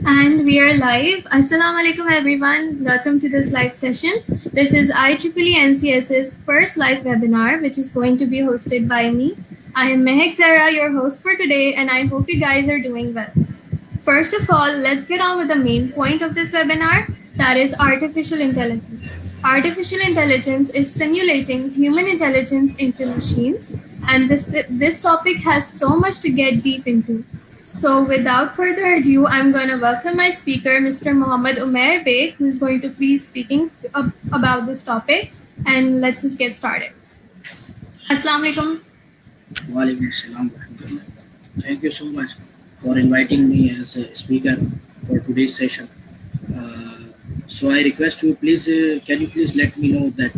And we are live. Assalamu alaikum everyone. Welcome to this live session. This is IEEE NCS's first live webinar, which is going to be hosted by me. I am Mehek Zara, your host for today, and I hope you guys are doing well. First of all, let's get on with the main point of this webinar, that is artificial intelligence. Artificial intelligence is simulating human intelligence into machines, and this topic has so much to get deep into. So without further ado, I'm going to welcome my speaker, Mr. Mohammed Umair Beg, who is going to be speaking about this topic. And let's just get started. Assalamu alaikum. Wa alaikum assalam wa rahmatullah. Thank you so much for inviting me as a speaker for today's session. So I request you, please, can you please let me know that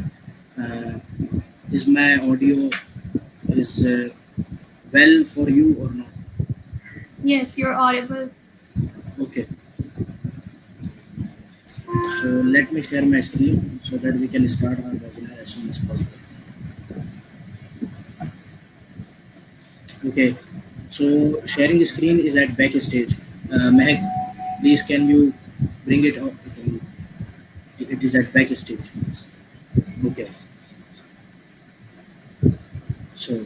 is my audio is well for you or not? Yes, you're audible. Okay. So let me share my screen so that we can start our webinar as soon as possible. Okay. So sharing screen is at backstage. Mehak, please can you bring it up? It is at backstage. Okay. So,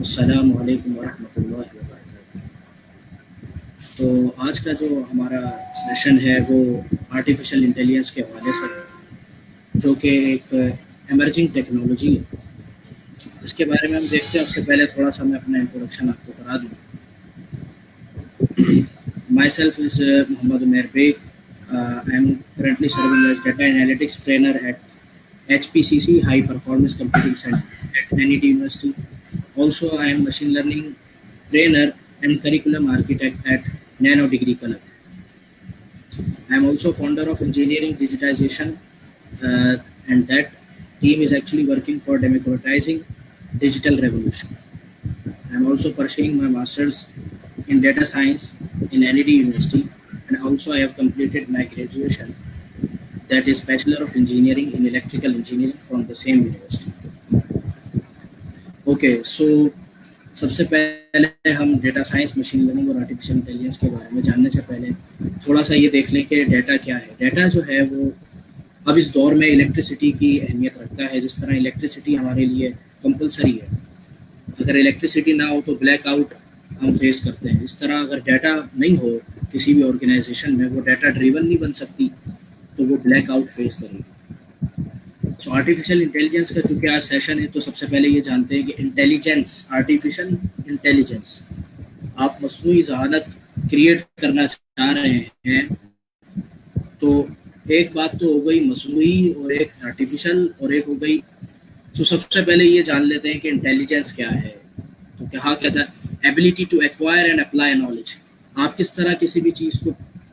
अस्सलामु अलैकुम वरहमतुल्लाहि वबरकातुहू। तो आज का जो हमारा session है वो आर्टिफिशियल इंटेलिजेंस के हवाले से, जो कि एक एमर्जिंग टेक्नोलॉजी है, इसके बारे में हम देखते हैं। उससे पहले थोड़ा सा मैं अपना इंट्रोडक्शन आपको करा दूँ। Myself is Mohammad Umair Baig. I am currently serving as data analytics trainer at HPCC, High Performance Computing Center at NET University. Also, I am machine learning trainer and curriculum architect at Nano Degree Club. I am also founder of Engineering Digitization, and that team is actually working for democratizing digital revolution. I am also pursuing my master's in data science in NED University, and also I have completed my graduation, that is Bachelor of Engineering in Electrical Engineering from the same university. Okay, so सबसे पहले हम data science, machine learning और artificial intelligence के बारे में जानने से पहले थोड़ा सा ये देख लें कि डाटा क्या है। डाटा जो है वो अब इस दौर में इलेक्ट्रिसिटी की अहमियत रखता है। जिस तरह इलेक्ट्रिसिटी हमारे लिए कंपलसरी है, अगर इलेक्ट्रिसिटी ना हो तो ब्लैकआउट हम फेस करते हैं। इस तरह अगर डाटा नहीं हो किसी भी ऑर्गेनाइजेशन में, वो डाटा ड्रिवन नहीं बन सकती, तो वो ब्लैकआउट फेस करेगी। सो आर्टिफिशियल इंटेलिजेंस का चूँकि आज सेशन है, तो सबसे पहले ये जानते हैं कि इंटेलिजेंस, आर्टिफिशियल इंटेलिजेंस, आप मसनूई ज़हानत क्रिएट करना चाह रहे हैं, तो एक बात तो हो गई मसनूई और एक आर्टिफिशियल और एक हो गई। तो सबसे पहले ये जान लेते हैं कि इंटेलिजेंस क्या है। तो क्या कहता है? Ability to acquire and apply knowledge. आप किस तरह किसी भी चीज़ को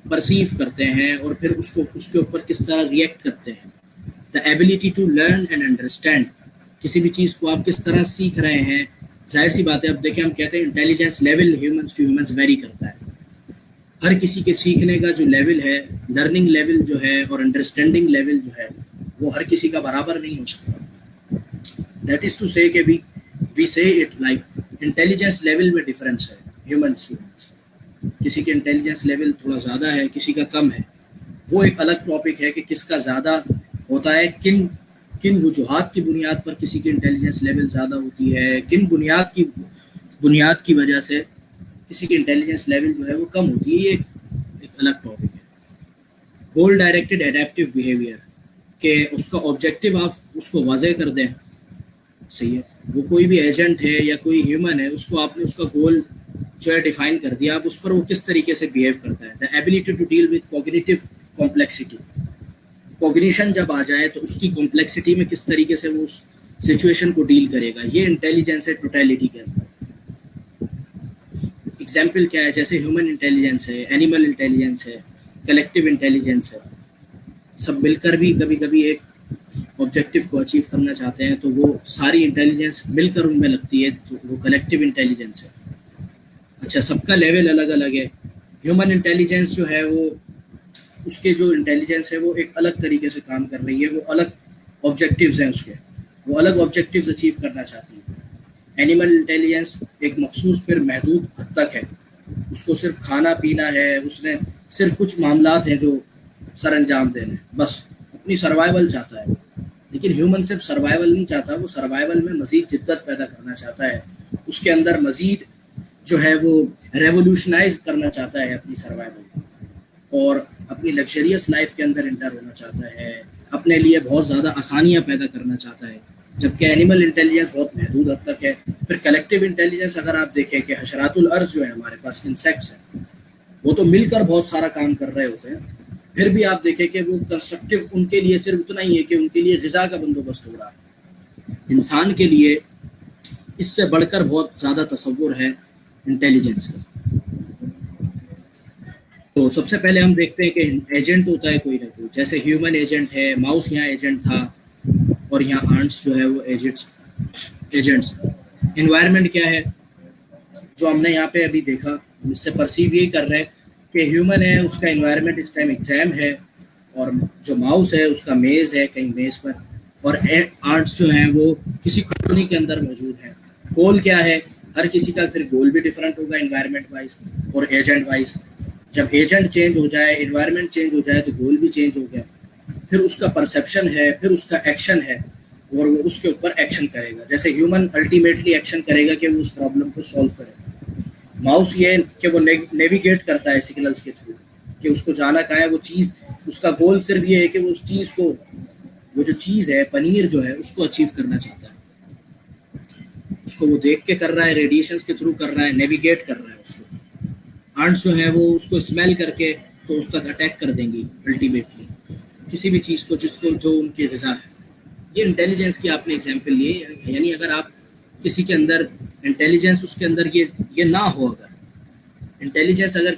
परसीव करते हैं और फिर उसको उसके ऊपर किस तरह रिएक्ट करते हैं। The ability to learn and understand, किसी भी चीज़ को आप किस तरह सीख रहे हैं। जाहिर सी बात है, अब देखिए हम कहते हैं intelligence level humans to humans vary करता है। हर किसी के सीखने का जो लेवल है, लर्निंग लेवल जो है और अंडरस्टैंडिंग लेवल जो है, वो हर किसी का बराबर नहीं हो सकता। दैट इज़ टू से कि वी से इट लाइक इंटेलिजेंस लेवल में डिफरेंस है ह्यूमंस टू ह्यूमंस। किसी के इंटेलिजेंस लेवल थोड़ा ज़्यादा है, किसी का कम है। वो एक अलग टॉपिक है कि किसका ज़्यादा होता है, किन किन वजूहात की बुनियाद पर किसी की इंटेलिजेंस लेवल ज़्यादा होती है, किन बुनियाद की वजह से किसी की इंटेलिजेंस लेवल जो है वो कम होती है। ये एक अलग टॉपिक है। गोल डायरेक्टेड एडेप्टिव बिहेवियर, के उसका ऑब्जेक्टिव आप उसको वाज़ेह कर दें, सही है। वो कोई भी एजेंट है या कोई ह्यूमन है, उसको आपने उसका गोल जो है डिफाइन कर दिया, आप उस पर वो किस तरीके से बिहेव करता है। The ability to deal with cognitive complexity, cognition जब आ जाए तो उसकी कॉम्प्लेक्सिटी में किस तरीके से वो उस सिचुएशन को डील करेगा, ये इंटेलिजेंस है टोटलिटी के अंदर। एग्जाम्पल क्या है? जैसे ह्यूमन इंटेलिजेंस है, एनिमल इंटेलिजेंस है, कलेक्टिव इंटेलिजेंस है। सब मिलकर भी कभी कभी एक ऑब्जेक्टिव को अचीव करना चाहते हैं, तो वो सारी इंटेलिजेंस मिलकर उनमें लगती है, तो वो कलेक्टिव इंटेलिजेंस है। अच्छा, सबका लेवल अलग अलग है। ह्यूमन इंटेलिजेंस जो है वो, उसके जो इंटेलिजेंस है वो एक अलग तरीके से काम कर रही है, वो अलग ऑब्जेक्टिव्स हैं उसके। वो अलग ऑब्जेक्टिव्स अचीव करना चाहती है। एनिमल इंटेलिजेंस एक मखसूस पर महदूद हद तक है, उसको सिर्फ खाना पीना है, उसने सिर्फ कुछ मामलात हैं जो सर अंजाम देने हैं, बस अपनी सर्वाइवल चाहता है। लेकिन ह्यूमन सिर्फ सर्वाइवल नहीं चाहता, वो सर्वाइवल में मजीद जिद्दत पैदा करना चाहता है, उसके अंदर मजीद जो है वो रेवोल्यूशनाइज करना चाहता है अपनी सर्वाइवल, और अपनी लग्जरियस लाइफ के अंदर इंटर होना चाहता है, अपने लिए बहुत ज़्यादा आसानियाँ पैदा करना चाहता है। जबकि एनिमल इंटेलिजेंस बहुत महदूद हद तक है। फिर कलेक्टिव इंटेलिजेंस अगर आप देखें कि हशरातुल अर्ज़ जो है हमारे पास इंसेक्ट्स हैं, वो तो मिलकर बहुत सारा काम कर रहे होते हैं, फिर भी आप देखें कि वो कंस्ट्रक्टिव उनके लिए सिर्फ उतना ही है कि उनके लिए ग़िज़ा का बंदोबस्त हो रहा है। इंसान के लिए इससे बढ़कर बहुत ज़्यादा तसव्वुर है इंटेलिजेंस का। तो सबसे पहले हम देखते हैं कि एजेंट होता है कोई ना कोई, जैसे ह्यूमन एजेंट है, माउस यहाँ एजेंट था, और यहाँ आंट्स जो है वो एजेंट्स। इन्वायरमेंट क्या है जो हमने यहाँ पे अभी देखा, इससे परसीव यही कर रहे हैं कि ह्यूमन है उसका इन्वायरमेंट इस टाइम एग्जाम है, और जो माउस है उसका मेज़ है कहीं मेज़ पर, और आंट्स जो हैं वो किसी कॉलोनी के अंदर मौजूद हैं। गोल क्या है, हर किसी का फिर गोल भी डिफरेंट होगा इन्वायरमेंट वाइज और एजेंट वाइज। जब एजेंट चेंज हो जाए, इन्वायरमेंट चेंज हो जाए, तो गोल भी चेंज हो गया। फिर उसका परसेप्शन है, फिर उसका एक्शन है, और वो उसके ऊपर एक्शन करेगा। जैसे ह्यूमन अल्टीमेटली एक्शन करेगा कि वो उस प्रॉब्लम को सॉल्व करे, माउस ये कि वो नेविगेट करता है सिग्नल्स के थ्रू कि उसको जाना कहाँ है। वो चीज़, उसका गोल सिर्फ ये है कि वो उस चीज़ को, वो जो चीज़ है पनीर जो है उसको अचीव करना चाहता है। उसको वो देख के कर रहा है, रेडिएशंस के थ्रू कर रहा है, नेविगेट कर रहा है उसको। आंट्स जो है वो उसको स्मेल करके तो उस तक अटैक कर देंगी अल्टीमेटली किसी भी चीज़ को जिसको जो उनकी ग़िज़ा है। ये इंटेलिजेंस की आपने एग्जांपल लिए, यानी अगर आप किसी के अंदर इंटेलिजेंस, उसके अंदर ये ना हो, अगर इंटेलिजेंस अगर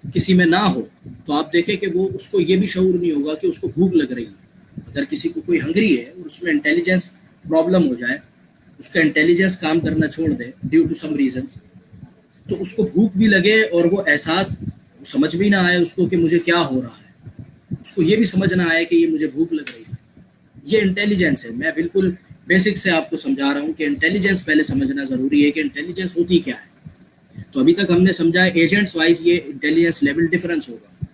किसी में ना हो, तो आप देखें कि वो, उसको ये भी शऊर नहीं होगा कि उसको भूख लग रही है। अगर किसी को कोई हंगरी है और उसमें इंटेलिजेंस प्रॉब्लम हो जाए, उसका इंटेलिजेंस काम करना छोड़ दे ड्यू टू सम रीजंस, तो उसको भूख भी लगे और वो एहसास समझ भी ना आए उसको कि मुझे क्या हो रहा है, उसको ये भी समझ ना आए कि ये मुझे भूख लग रही है। ये इंटेलिजेंस है। मैं बिल्कुल बेसिक से आपको समझा रहा हूँ कि इंटेलिजेंस पहले समझना ज़रूरी है कि इंटेलिजेंस होती क्या है। तो अभी तक हमने समझा एजेंट्स वाइज ये इंटेलिजेंस लेवल डिफरेंस होगा,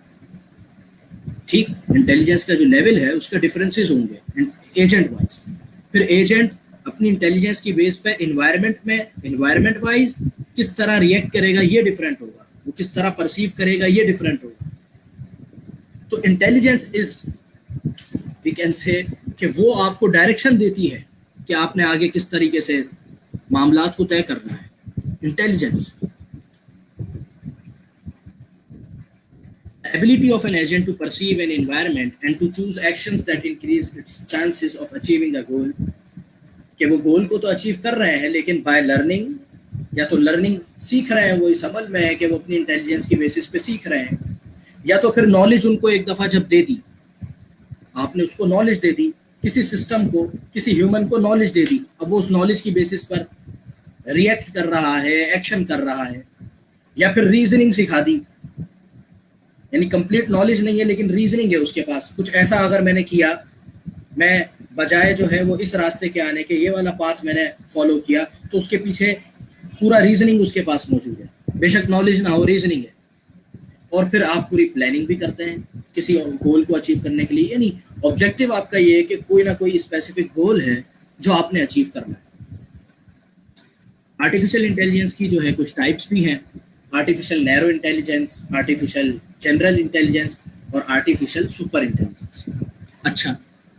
ठीक। इंटेलिजेंस का जो लेवल है उसका डिफरेंसेस होंगे एजेंट वाइज। फिर एजेंट अपनी इंटेलिजेंस की बेस पे इन्वायरमेंट वाइज किस तरह रिएक्ट करेगा ये डिफरेंट होगा, वो किस तरह परसीव करेगा ये डिफरेंट होगा। तो intelligence is, we can say कि वो आपको डायरेक्शन देती है कि आपने आगे किस तरीके से मामलात को तय करना है। Intelligence, ability of an agent to perceive an environment and to choose actions that increase its chances of achieving a goal, कि वो गोल को तो अचीव कर रहे हैं लेकिन बाय लर्निंग, या तो लर्निंग सीख रहे हैं, वो इस अमल में है कि वो अपनी इंटेलिजेंस की बेसिस पे सीख रहे हैं, या तो फिर नॉलेज उनको एक दफ़ा जब दे दी, आपने उसको नॉलेज दे दी, किसी सिस्टम को, किसी ह्यूमन को नॉलेज दे दी, अब वो उस नॉलेज की बेसिस पर रिएक्ट कर रहा है, एक्शन कर रहा है, या फिर रीजनिंग सिखा दी, यानी कंप्लीट नॉलेज नहीं है लेकिन रीजनिंग है उसके पास। कुछ ऐसा अगर मैंने किया, मैं बजाय जो है वो इस रास्ते के आने के ये वाला पाथ मैंने फॉलो किया, तो उसके पीछे पूरा रीजनिंग उसके पास मौजूद है, बेशक नॉलेज ना हो, रीजनिंग है। और फिर आप पूरी प्लानिंग भी करते हैं किसी गोल को अचीव करने के लिए, यानी ऑब्जेक्टिव आपका ये है कि कोई ना कोई स्पेसिफिक गोल है जो आपने अचीव करना है। आर्टिफिशियल इंटेलिजेंस की जो है कुछ टाइप्स भी हैं, artificial narrow intelligence, artificial general intelligence और आर्टिफिशियल सुपर इंटेलिजेंस। अच्छा,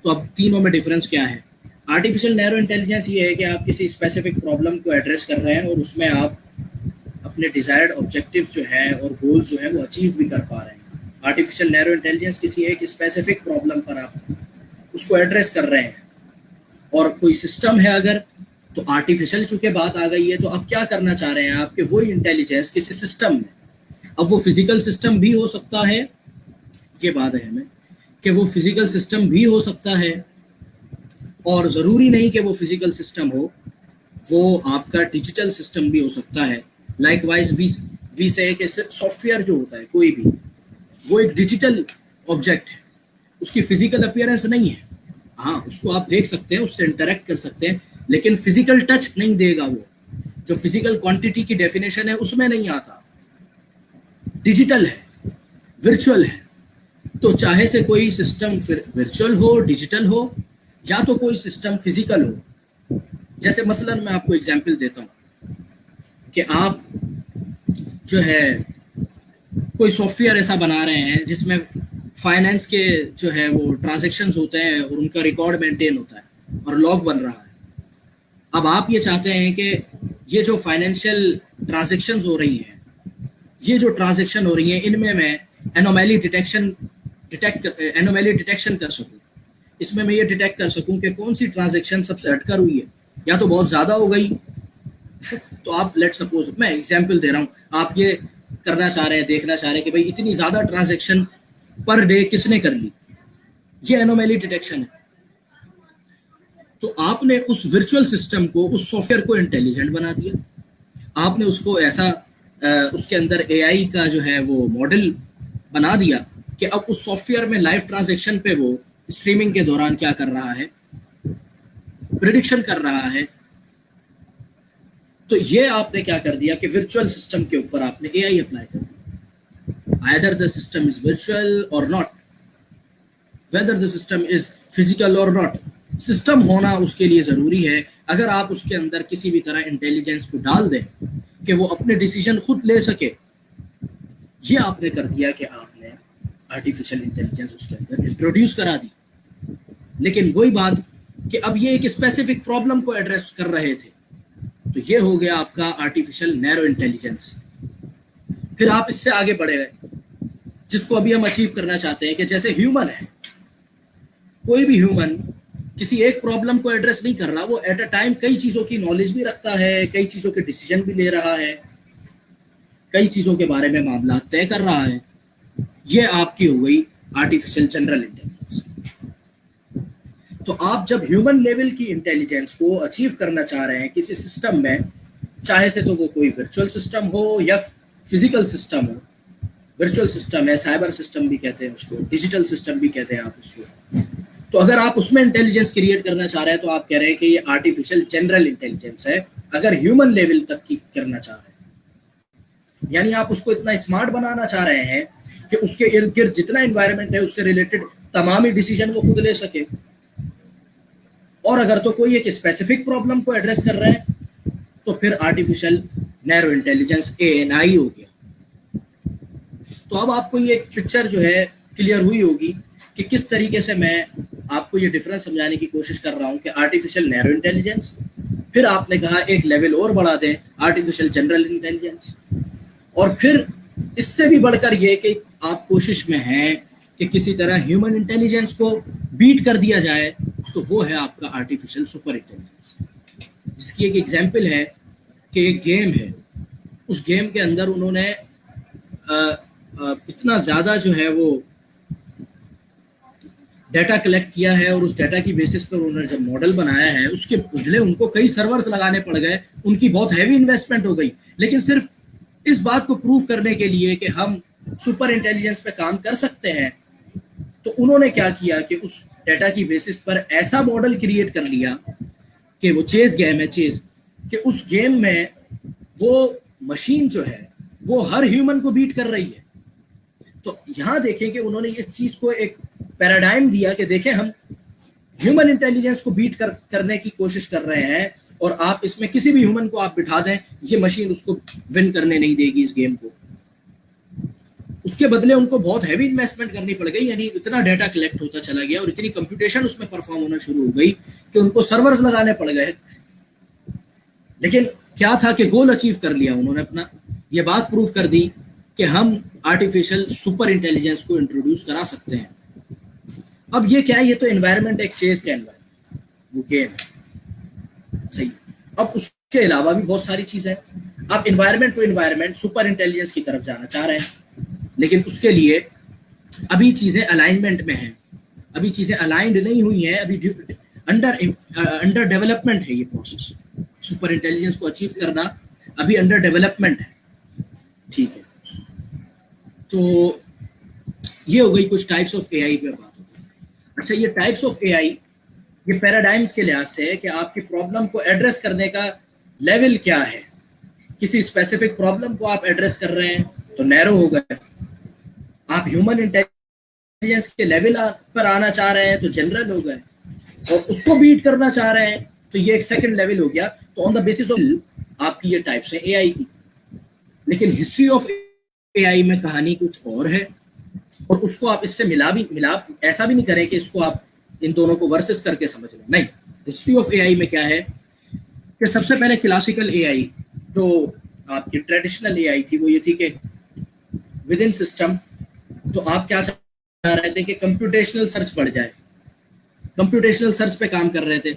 तो अब तीनों में डिफरेंस क्या है? आर्टिफिशियल नैरो इंटेलिजेंस ये है कि आप किसी स्पेसिफिक प्रॉब्लम को एड्रेस कर रहे हैं और उसमें आप अपने डिजायर्ड ऑब्जेक्टिव जो है और गोल्स जो है वो अचीव भी कर पा रहे हैं। आर्टिफिशियल नैरो इंटेलिजेंस किसी एक स्पेसिफिक प्रॉब्लम पर आप उसको एड्रेस कर रहे हैं, और कोई सिस्टम है अगर, तो आर्टिफिशियल चूंकि बात आ गई है, तो अब क्या करना चाह रहे हैं आपके वही इंटेलिजेंस किसी सिस्टम में। अब वो फिजिकल सिस्टम भी हो सकता है, ये बात है हमें कि वो फिजिकल सिस्टम भी हो सकता है, और ज़रूरी नहीं कि वो फिजिकल सिस्टम हो, वो आपका डिजिटल सिस्टम भी हो सकता है। लाइकवाइज वी से कि सॉफ्टवेयर जो होता है कोई भी, वो एक डिजिटल ऑब्जेक्ट है, उसकी फिजिकल अपीयरेंस नहीं है। हाँ, उसको आप देख सकते हैं, उससे इंटरेक्ट कर सकते हैं, लेकिन फिजिकल टच नहीं देगा वो। जो फिजिकल क्वांटिटी की डेफिनेशन है उसमें नहीं आता। डिजिटल है, वर्चुअल है। तो चाहे से कोई सिस्टम फिर वर्चुअल हो, डिजिटल हो, या तो कोई सिस्टम फिजिकल हो। जैसे मसलन मैं आपको एग्जांपल देता हूँ कि आप जो है कोई सॉफ्टवेयर ऐसा बना रहे हैं जिसमें फाइनेंस के जो है वो ट्रांजैक्शंस होते हैं और उनका रिकॉर्ड मेंटेन होता है और लॉग बन रहा है। अब आप ये चाहते हैं कि ये जो फाइनेंशियल ट्रांजैक्शंस हो रही हैं, ये जो ट्रांजैक्शन हो रही हैं, इनमें मैं एनोमैली डिटेक्शन कर सकूं। इसमें मैं ये डिटेक्ट कर सकूं कि कौन सी ट्रांजैक्शन सबसे हटकर हुई है, या तो बहुत ज़्यादा हो गई। तो आप लेट सपोज, मैं एग्जांपल दे रहा हूँ, आप ये करना चाह रहे हैं, देखना चाह रहे हैं कि भाई इतनी ज़्यादा ट्रांजैक्शन पर डे किसने कर ली, ये एनोमैली डिटेक्शन है। तो आपने उस वर्चुअल सिस्टम को, उस सॉफ्टवेयर को इंटेलिजेंट बना दिया। आपने उसको ऐसा उसके अंदर एआई का जो है वो मॉडल बना दिया कि अब उस सॉफ्टवेयर में लाइव ट्रांजैक्शन पे वो स्ट्रीमिंग के दौरान क्या कर रहा है, प्रिडिक्शन कर रहा है। तो ये आपने क्या कर दिया कि वर्चुअल सिस्टम के ऊपर आपने एआई अप्लाई कर दिया। Either the system is virtual or not, whether the system is physical or not, system होना उसके लिए जरूरी है। अगर आप उसके अंदर किसी भी तरह इंटेलिजेंस को डाल दें कि वो अपने डिसीजन खुद ले सके, ये आपने कर दिया कि आपने आर्टिफिशियल इंटेलिजेंस उसके अंदर इंट्रोड्यूस करा दी। लेकिन वही बात कि अब ये एक स्पेसिफिक प्रॉब्लम को एड्रेस कर रहे थे, तो ये हो गया आपका आर्टिफिशियल नैरो इंटेलिजेंस। फिर आप इससे आगे बढ़े गए, जिसको अभी हम अचीव करना चाहते हैं कि जैसे ह्यूमन है, कोई भी ह्यूमन किसी एक प्रॉब्लम को एड्रेस नहीं कर रहा, वो एट अ टाइम कई चीजों की नॉलेज भी रखता है, कई चीजों के डिसीजन भी ले रहा है, कई चीजों के बारे में मामला तय कर रहा है। ये आपकी हो गई आर्टिफिशियल जनरल इंटेलिजेंस। तो आप जब ह्यूमन लेवल की इंटेलिजेंस को अचीव करना चाह रहे हैं किसी सिस्टम में, चाहे से तो वो कोई वर्चुअल सिस्टम हो या फिजिकल सिस्टम हो, वर्चुअल सिस्टम है, साइबर सिस्टम भी कहते हैं उसको, डिजिटल सिस्टम भी कहते हैं आप उसको। तो अगर आप उसमें इंटेलिजेंस क्रिएट करना चाह रहे हैं तो आप कह रहे हैं कि ये आर्टिफिशियल जनरल इंटेलिजेंस है, अगर ह्यूमन लेवल तक की करना चाह रहे हैं। यानी आप उसको इतना स्मार्ट बनाना चाह रहे हैं कि उसके इर्द गिर्द जितना एनवायरनमेंट है उससे रिलेटेड तमाम ही डिसीजन वो खुद ले सके। और अगर तो कोई एक स्पेसिफिक प्रॉब्लम को एड्रेस कर रहे हैं तो फिर आर्टिफिशियल नैरो इंटेलिजेंस ANI हो गया। तो अब आपको ये पिक्चर जो है क्लियर हुई होगी कि किस तरीके से मैं आपको ये डिफरेंस समझाने की कोशिश कर रहा हूं कि आर्टिफिशियल नैरो इंटेलिजेंस, फिर आपने कहा एक लेवल और बढ़ा दें आर्टिफिशियल जनरल इंटेलिजेंस, और फिर इससे भी बढ़कर ये कि आप कोशिश में हैं कि किसी तरह ह्यूमन इंटेलिजेंस को बीट कर दिया जाए, तो वो है आपका आर्टिफिशियल सुपर इंटेलिजेंस। जिसकी एक एग्जांपल है कि एक गेम है, उस गेम के अंदर उन्होंने इतना ज़्यादा जो है वो डाटा कलेक्ट किया है और उस डाटा की बेसिस पर उन्होंने जब मॉडल बनाया है, उसके बदले उनको कई सर्वर्स लगाने पड़ गए, उनकी बहुत हैवी इन्वेस्टमेंट हो गई। लेकिन सिर्फ इस बात को प्रूव करने के लिए कि हम सुपर इंटेलिजेंस पे काम कर सकते हैं, तो उन्होंने क्या किया कि उस डाटा की बेसिस पर ऐसा मॉडल क्रिएट कर लिया कि वो चेस गेम है, चेस, कि उस गेम में वो मशीन जो है वो हर ह्यूमन को बीट कर रही है। तो यहाँ देखें कि उन्होंने इस चीज को एक पैराडाइम दिया कि देखें हम ह्यूमन इंटेलिजेंस को बीट करने की कोशिश कर रहे हैं, और आप इसमें किसी भी ह्यूमन को आप बिठा दें, ये मशीन उसको विन करने नहीं देगी इस गेम को। उसके बदले उनको बहुत हैवी इन्वेस्टमेंट करनी पड़ गई, यानी इतना डाटा कलेक्ट होता चला गया और इतनी कंप्यूटेशन उसमें परफॉर्म होना शुरू हो गई कि उनको सर्वर्स लगाने पड़ गए। लेकिन क्या था कि गोल अचीव कर लिया उन्होंने अपना, ये बात प्रूव कर दी कि हम आर्टिफिशियल सुपर इंटेलिजेंस को इंट्रोड्यूस करा सकते हैं। अब ये क्या है, ये तो एनवायरनमेंट एक चेस का एनवायरनमेंट, वो गेम है, सही। अब उसके अलावा भी बहुत सारी चीजें हैं। आप environment to environment super intelligence की तरफ जाना चाह रहे हैं, लेकिन उसके लिए अभी चीजें अलाइनमेंट में हैं, अभी चीजें अलाइंड नहीं हुई हैं, अभी अंडर डेवलपमेंट है ये प्रोसेस। सुपर इंटेलिजेंस को अचीव करना अभी अंडर डेवलपमेंट है, ठीक है। तो ये हो गई कुछ टाइप्स ऑफ एआई पे बात होती है। अच्छा, ये टाइप्स ऑफ एआई ये पैराडाइम्स के लिहाज से है कि आपकी प्रॉब्लम को एड्रेस करने का लेवल क्या है। किसी स्पेसिफिक प्रॉब्लम को आप एड्रेस कर रहे हैं तो नैरो हो गए, आप ह्यूमन इंटेलिजेंस के लेवल पर आना चाह रहे हैं तो जनरल हो गए, और उसको बीट करना चाह रहे हैं तो ये एक सेकंड लेवल हो गया। तो ऑन द बेसिस ऑफ आपकी ये टाइप्स है एआई की। लेकिन हिस्ट्री ऑफ एआई में कहानी कुछ और है, और उसको आप इससे मिला ऐसा भी नहीं करें कि इसको आप इन दोनों को वर्सेस करके समझ लें। नहीं, हिस्ट्री ऑफ एआई में क्या है कि सबसे पहले क्लासिकल एआई, जो आपकी ट्रेडिशनल एआई थी, वो ये थी कि विद इन सिस्टम, तो आप क्या चाह रहे थे कि कंप्यूटेशनल सर्च बढ़ जाए, कंप्यूटेशनल सर्च पे काम कर रहे थे,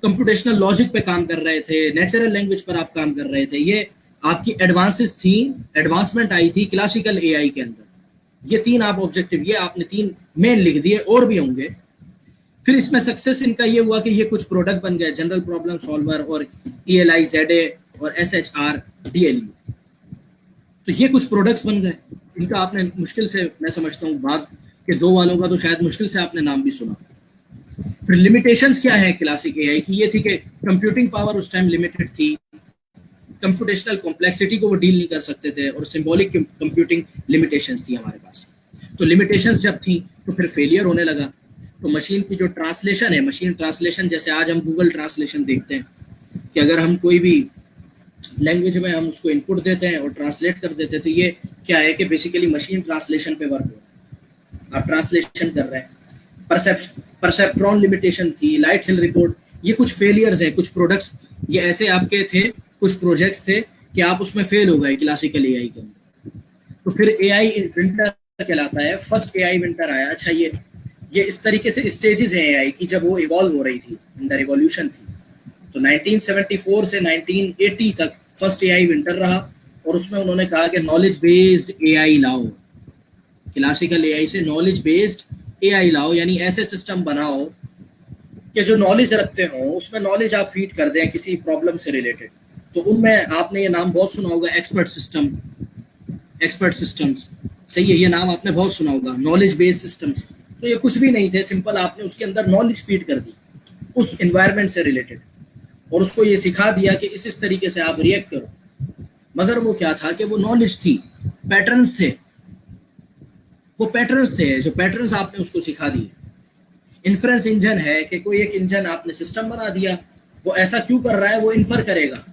कंप्यूटेशनल लॉजिक पे काम कर रहे थे, नेचुरल लैंग्वेज पर आप काम कर रहे थे। ये आपकी एडवांसेस थी, एडवांसमेंट आई थी क्लासिकल एआई के अंदर। ये तीन आप ऑब्जेक्टिव, ये आपने तीन मेन लिख दिए, और भी होंगे। फिर इसमें सक्सेस इनका ये हुआ कि ये कुछ प्रोडक्ट बन गए, जनरल प्रॉब्लम सॉल्वर और ELI ZA और SHR DLU। तो ये कुछ प्रोडक्ट्स बन गए। इनका आपने मुश्किल से, मैं समझता हूँ भाग के दो वालों का तो शायद मुश्किल से आपने नाम भी सुना। फिर लिमिटेशंस क्या है क्लासिक एआई की? ये थी कि कंप्यूटिंग पावर उस टाइम लिमिटेड थी, कंप्यूटेशनल कॉम्प्लेक्सिटी को वो डील नहीं कर सकते थे, और सिंबॉलिक कंप्यूटिंग लिमिटेशंस थी हमारे पास। तो लिमिटेशंस जब थी तो फिर फेलियर होने लगा। तो मशीन की जो ट्रांसलेशन है, मशीन ट्रांसलेशन, जैसे आज हम गूगल ट्रांसलेशन देखते हैं कि अगर हम कोई भी लैंग्वेज में हम उसको इनपुट देते हैं और ट्रांसलेट कर देते हैं, तो ये क्या है कि बेसिकली मशीन ट्रांसलेशन पे वर्क हो रहा है, आप ट्रांसलेशन कर रहे हैं। परसेप्ट्रॉन लिमिटेशन थी, लाइट हिल रिपोर्ट, ये कुछ फेलियर्स है, कुछ प्रोडक्ट्स ये ऐसे आपके थे, कुछ प्रोजेक्ट्स थे कि आप उसमें फेल हो गए क्लासिकल एआई के अंदर। तो फिर एआई विंटर कहलाता है, फर्स्ट एआई विंटर आया। अच्छा, ये इस तरीके से स्टेजेस हैं एआई की, जब वो इवॉल्व हो रही थी, अंडर रिवॉल्यूशन थी। तो 1974 से 1980 तक फर्स्ट एआई विंटर रहा, और उसमें उन्होंने कहा कि नॉलेज बेस्ड एआई लाओ, क्लासिकल एआई से नॉलेज बेस्ड एआई लाओ, यानी ऐसे सिस्टम बनाओ कि जो नॉलेज रखते हो उसमें नॉलेज आप फीड कर दें किसी प्रॉब्लम से रिलेटेड। तो उनमें आपने ये नाम बहुत सुना होगा, एक्सपर्ट सिस्टम्स, सही है, ये नाम आपने बहुत सुना होगा, नॉलेज बेस्ड सिस्टम्स। तो ये कुछ भी नहीं थे, सिंपल आपने उसके अंदर नॉलेज फीड कर दी उस एनवायरनमेंट से रिलेटेड, और उसको ये सिखा दिया कि इस तरीके से आप रिएक्ट करो। मगर वो क्या था कि वो नॉलेज थी, पैटर्न्स थे, वो पैटर्न्स थे, जो पैटर्न्स आपने उसको सिखा दिए। इन्फ्रेंस इंजन है कि कोई एक इंजन आपने सिस्टम बना दिया, वो ऐसा क्यों कर रहा है वो इन्फर करेगा,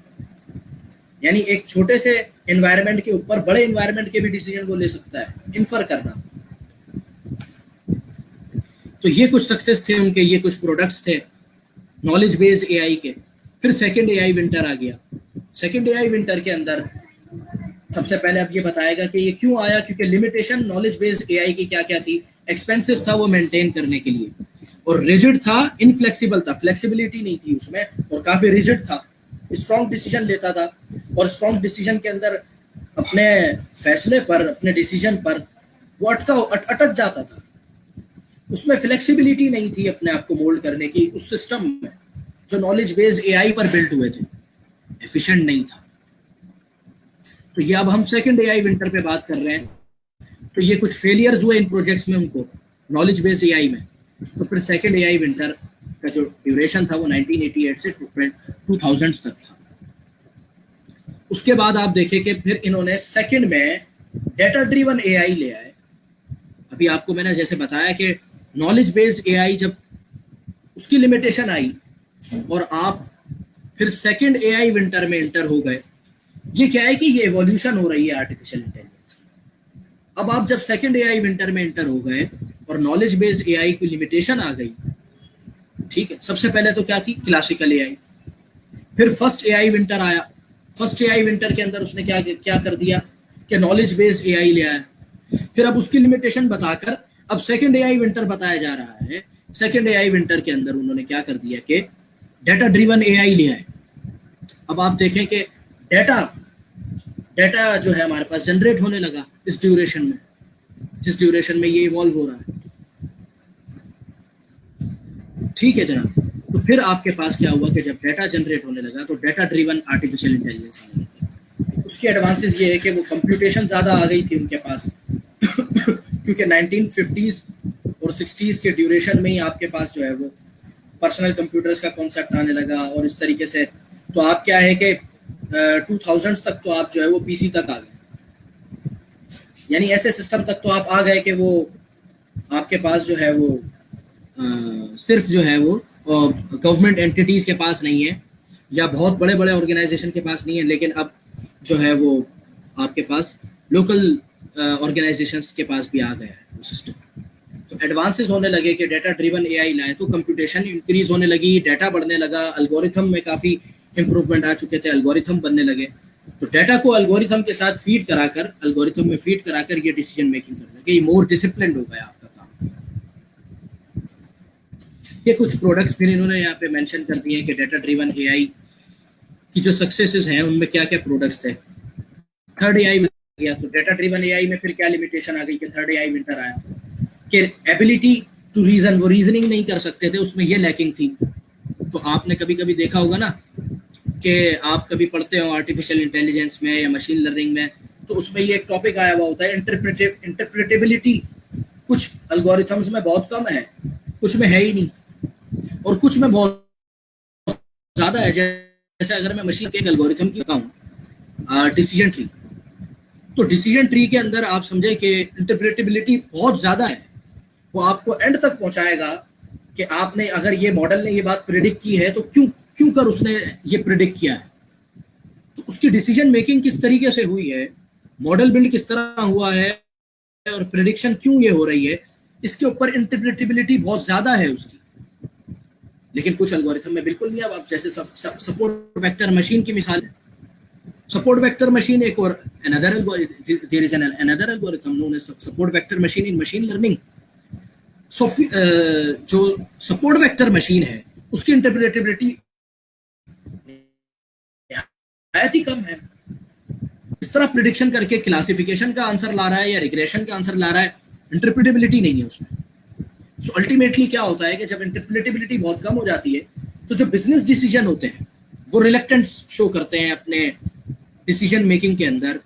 यानी एक छोटे से एनवायरनमेंट के ऊपर बड़े एनवायरनमेंट के भी डिसीजन को ले सकता है, इन्फर करना। तो ये कुछ सक्सेस थे उनके, ये कुछ प्रोडक्ट्स थे नॉलेज बेस्ड एआई के। फिर सेकंड एआई विंटर आ गया। सेकंड एआई विंटर के अंदर सबसे पहले अब ये बताएगा कि ये क्यों आया, क्योंकि लिमिटेशन नॉलेज बेस्ड एआई की क्या क्या थी। एक्सपेंसिव था वो मेंटेन करने के लिए, और रिजिड था, इनफ्लेक्सिबल था, फ्लेक्सिबिलिटी नहीं थी उसमें, और काफी रिजिड था, स्ट्रॉन्ग डिसीजन लेता था, और स्ट्रॉन्ग डिसीजन के अंदर अपने फैसले पर, अपने डिसीजन पर वो अटक जाता था। उसमें फ्लेक्सिबिलिटी नहीं थी अपने आप को मोल्ड करने की उस सिस्टम में जो नॉलेज बेस्ड एआई पर बिल्ट हुए थे, एफिशिएंट नहीं था। तो ये अब हम सेकंड एआई विंटर पे बात कर रहे हैं। तो ये कुछ फेलियर्स हुए इन प्रोजेक्ट्स में उनको, नॉलेज बेस्ड एआई में। तो फिर सेकंड एआई विंटर का जो ड्यूरेशन था वो 1988 से 2000 तक था। उसके बाद आप देखें कि फिर इन्होंने सेकंड में डेटा ड्रिवन एआई ले आए। अभी आपको मैंने जैसे बताया कि नॉलेज बेस्ड एआई जब उसकी लिमिटेशन आई और आप फिर सेकंड एआई विंटर में एंटर हो गए, ये क्या है कि ये एवोल्यूशन हो रही है आर्टिफिशियल इंटेलिजेंस की। अब आप जब सेकंड एआई विंटर में एंटर हो गए और नॉलेज बेस्ड एआई की लिमिटेशन आ गई, ठीक है, सबसे पहले तो क्या थी क्लासिकल एआई, फिर फर्स्ट एआई विंटर आया। फर्स्ट एआई विंटर के अंदर उसने क्या कर दिया कि नॉलेज बेस्ड एआई ले आया। फिर अब उसकी लिमिटेशन बताकर अब सेकंड एआई विंटर बताया जा रहा है। सेकंड एआई विंटर के अंदर उन्होंने क्या कर दिया कि डेटा ड्रिवन एआई ले आए। अब आप देखें कि डेटा जो है हमारे पास जनरेट होने लगा इस ड्यूरेशन में, जिस ड्यूरेशन में ये इवॉल्व हो रहा है, ठीक है जनाब। तो फिर आपके पास क्या हुआ कि जब डेटा जनरेट होने लगा तो डेटा ड्रिवन आर्टिफिशियल इंटेलिजेंस आने लगा। उसके एडवांसेस ये है कि वो कंप्यूटेशन ज़्यादा आ गई थी उनके पास क्योंकि 1950s और 60s के ड्यूरेशन में ही आपके पास जो है वो पर्सनल कंप्यूटर्स का कॉन्सेप्ट आने लगा और इस तरीके से, तो आप क्या है कि 2000s तक तो आप जो है वो पीसी तक आ गए, यानी ऐसे सिस्टम तक तो आप आ गए कि वो आपके पास जो है वो सिर्फ जो है वो गवर्नमेंट एंटिटीज के पास नहीं है या बहुत बड़े बड़े ऑर्गेनाइजेशन के पास नहीं है, लेकिन अब जो है वो आपके पास लोकल ऑर्गेनाइजेशंस के पास भी आ गया है वो सिस्टम। तो एडवांसेस होने लगे कि डेटा ड्रिवन एआई लाए, तो कंप्यूटेशन इंक्रीज होने लगी, डेटा बढ़ने लगा, एल्गोरिथम में काफ़ी इंप्रूवमेंट आ चुके थे, एल्गोरिथम बनने लगे। तो डेटा को एल्गोरिथम के साथ फीड कराकर, एल्गोरिथम में फीड कराकर ये डिसीजन मेकिंग करने लगे, ये मोर डिसिप्लिन्ड हो गया आपका काम। ये कुछ प्रोडक्ट्स फिर इन्होंने यहाँ पे मेंशन कर दिए हैं कि डेटा ड्रिवन एआई की जो सक्सेसेस हैं उनमें क्या क्या प्रोडक्ट्स थे। थर्ड एआई गया, तो डेटा ड्रिवन एआई में फिर क्या लिमिटेशन आ गई कि थर्ड एआई विंटर आया कि एबिलिटी टू रीजन, वो रीजनिंग नहीं कर सकते थे, उसमें ये लैकिंग थी। तो आपने कभी कभी देखा होगा ना कि आप कभी पढ़ते हो आर्टिफिशियल इंटेलिजेंस में या मशीन लर्निंग में, तो उसमें ये एक टॉपिक आया हुआ होता है इंटरप्रेटेबिलिटी। कुछ एल्गोरिथम्स में बहुत कम है, कुछ में है ही नहीं, और कुछ में बहुत ज्यादा है। जैसे अगर मैं मशीन के एक एल्गोरिथम की बताऊं डिसीजन ट्री, तो डिसीजन ट्री के अंदर आप समझे कि इंटरप्रेटेबिलिटी बहुत ज्यादा है, वो आपको एंड तक पहुंचाएगा कि आपने अगर ये मॉडल ने ये बात प्रिडिक्ट की है तो क्यों क्यों कर उसने ये प्रिडिक्ट किया है, तो उसकी डिसीजन मेकिंग किस तरीके से हुई है, मॉडल बिल्ड किस तरह हुआ है और प्रिडिक्शन क्यों ये हो रही है, इसके ऊपर इंटरप्रेटेबिलिटी बहुत ज्यादा है उसकी। लेकिन कुछ एल्गोरिथम में बिल्कुल नहीं। अब आप जैसे सपोर्ट वेक्टर मशीन की मिसाल है, सपोर्ट वेक्टर मशीन एक और another there is another algorithm known as support vector machine in machine learning। जो सपोर्ट वेक्टर मशीन है उसकी इंटरप्रेटेबिलिटी बहुत ही कम है। इस तरह प्रिडिक्शन करके क्लासिफिकेशन का आंसर ला रहा है या रिग्रेशन का आंसर ला रहा है, इंटरप्रेटेबिलिटी नहीं है उसमें। सो अल्टीमेटली क्या होता है कि जब इंटरप्रेटेबिलिटी बहुत कम हो जाती है तो जो बिजनेस डिसीजन होते हैं वो रिलेक्टेंस शो करते हैं अपने डिसीजन मेकिंग के अंदर